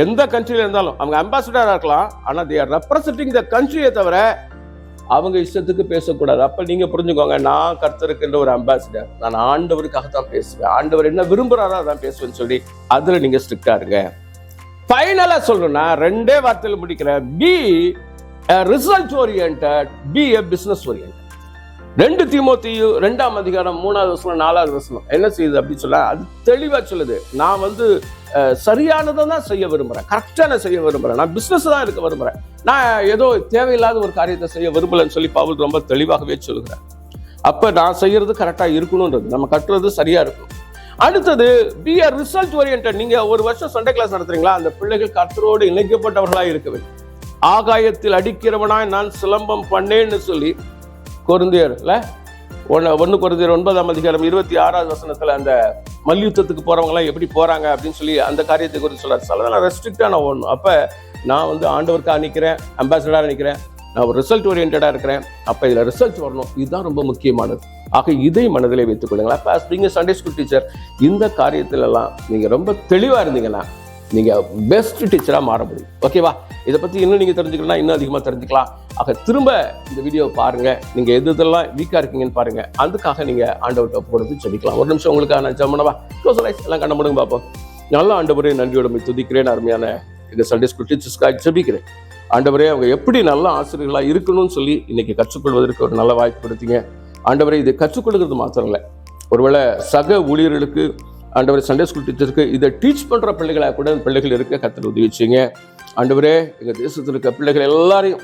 எந்த கண்ட்ரியில இருந்தாலும் அவங்க அம்பாசிடரா இருக்கலாம், ஆனா they are representing the country தவிர அவங்க இஷ்டத்துக்கு பேசக்கூடாது. அப்ப நீங்க புரிஞ்சுக்கோங்க, நான் கர்த்தருக்குன்ற ஒரு அம்பாசிடர், நான் ஆண்டவருக்காக தான் பேசுவேன், ஆண்டவர் என்ன விரும்புறாரோ அதான் பேசுவேன்னு சொல்லி அதுல நீங்க ஸ்ட்ரிக்டா இருங்க. ஃபைனலா சொல்லணும்னா 2 வார்த்தையில முடிக்கிறேன், be result oriented, be a business oriented. 2 தீமோத்தேயு 2ஆம் அதிகாரம் 3வது வசனம் 4வது வசனம் என்ன செய்யுது அப்படின்னு சொல்ல, அது தெளிவா சொல்லுது, நான் சரியானதை தான் செய்ய விரும்புறேன், கரெக்டா நான் செய்ய விரும்புறேன், நான் பிசினஸ் தான் இருக்க விரும்புறேன், நான் ஏதோ தேவையில்லாத ஒரு காரியத்தை செய்ய விரும்பலன்னு சொல்லி பவுல் ரொம்ப தெளிவாகவே சொல்லுகிறேன். அப்ப நான் செய்யறது கரெக்டா இருக்கணும்ன்றது, நம்ம கட்டுறது சரியா இருக்கும். அடுத்தது பி ஆர் ரிசல்ட் ஓரியன்டட். நீங்க ஒரு வருஷம் சண்டே கிளாஸ் நடத்துறீங்களா, அந்த பிள்ளைகள் கர்த்தரோடு இணைக்கப்பட்டவர்களாக இருக்கவே. ஆகாயத்தில் அடிக்கிறவனாய் நான் சிலம்பம் பண்ணேன்னு சொல்லி கொரிந்தியர்ல 1 கொரிந்தியர் 9ஆம் அதிகாரம் 26வது வசனத்துல அந்த மல்யுத்தத்துக்கு போறவங்கலாம் எப்படி போறாங்க அப்படின்னு சொல்லி அந்த காரியத்தை குறித்து சொல்றாரு. சிலதெல்லாம் ரெஸ்ட்ரிக்டா நான் ஓடணும். அப்ப நான் வந்து ஆண்டவருக்காக நிற்கிறேன், அம்பாசடராக நிற்கிறேன், நான் ஒரு ரிசல்ட் ஓரியன்டா இருக்கிறேன். அப்ப இதுல ரிசல்ட் வரணும், இதுதான் ரொம்ப முக்கியமானது. ஆக இதை மனதிலே வைத்துக் கொள்ளுங்களா. அப்ப நீங்க சண்டே ஸ்கூல் டீச்சர் இந்த காரியத்துல எல்லாம் நீங்க ரொம்ப தெளிவா இருந்தீங்கன்னா நீங்க பெஸ்ட் டீச்சரா மாற முடியும். ஓகேவா? இதை பத்தி இன்னும் நீங்க தெரிஞ்சுக்கணும்னா இன்னும் அதிகமா தெரிஞ்சுக்கலாம். ஆக திரும்ப இந்த வீடியோ பாருங்க, நீங்க எதெல்லாம் வீக்கா இருக்கீங்கன்னு பாருங்க. அதுக்காக நீங்க ஆண்டவர்கிட்ட போறது ஜெபிக்கலாம். ஒரு நிமிஷம் உங்களுக்காக நான் ஜெபனவா க்ளோஸ் லைஃப் எல்லாம் கண்ண முடுங்க பார்ப்போம். நல்ல ஆண்டவரே, நன்றியோட துதிக்கிறேன். அருமையான இந்த சண்டே ஸ்கூல் டீச்சர்ஸ்க்காக ஜெபிக்கிறேன். ஆண்டவரே, அவங்க எப்படி நல்ல ஆசிரியர்களா இருக்கணும்னு சொல்லி இன்னைக்கு கற்றுக்கொள்வதற்கு ஒரு நல்ல வாய்ப்பு கொடுத்தீங்க. ஆண்டவரே, இதை கற்றுக்கொள்கிறது மாத்திரம் இல்லை, ஒருவேளை சக ஊழியர்களுக்கு ஆண்டவரே சண்டே ஸ்கூல் டீச்சருக்கு இதை டீச் பண்ற பிள்ளைகளாக கூட பிள்ளைகள் இருக்க கர்த்தர் உதவி வச்சுங்க. ஆண்டவரே, எங்க தேசத்தில் இருக்க பிள்ளைகள் எல்லாரையும்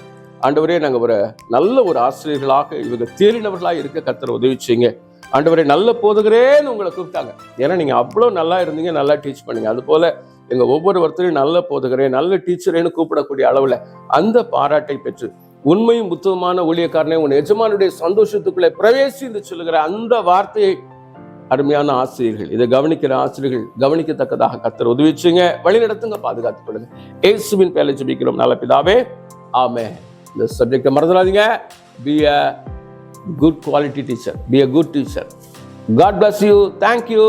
ஆண்டவரே நாங்கள் ஒரு நல்ல ஒரு ஆசிரியர்களாக இவங்க தேறினவர்களாக இருக்க கர்த்தர் உதவி செய்யுங்க. ஆண்டவரே, நல்ல போதகரேன்னு உங்களை கூப்பிட்டாங்க. ஏன்னா நீங்க அவ்வளோ நல்லா இருந்தீங்க, நல்லா டீச் பண்ணீங்க. அது போல எங்க ஒவ்வொருவர்த்தரையும் நல்ல போதகரே, நல்ல டீச்சரேன்னு கூப்பிடக்கூடிய அளவுல அந்த பாராட்டை பெற்று உண்மையும் புத்தகமான ஊழியக்காரனே, உன் எஜமானுடைய சந்தோஷத்துக்குள்ளே பிரவேசி என்று சொல்லுகிற அந்த வார்த்தையை அருமையான ஆசிரியர்கள், இதை கவனிக்கிற ஆசிரியர்கள் கவனிக்கத்தக்கதாக கர்த்தர் உதவி செய்யுங்க, வழி நடத்துங்க, பாதுகாத்துக் கொள்ளுங்க. இயேசுவின் பெயரில் ஜெபிக்கிறோம் நல்ல பிதாவே, ஆமென். இந்த சப்ஜெக்டை மறந்துடாதீங்க. Be a good quality teacher. Be a good teacher. God bless you. Thank you.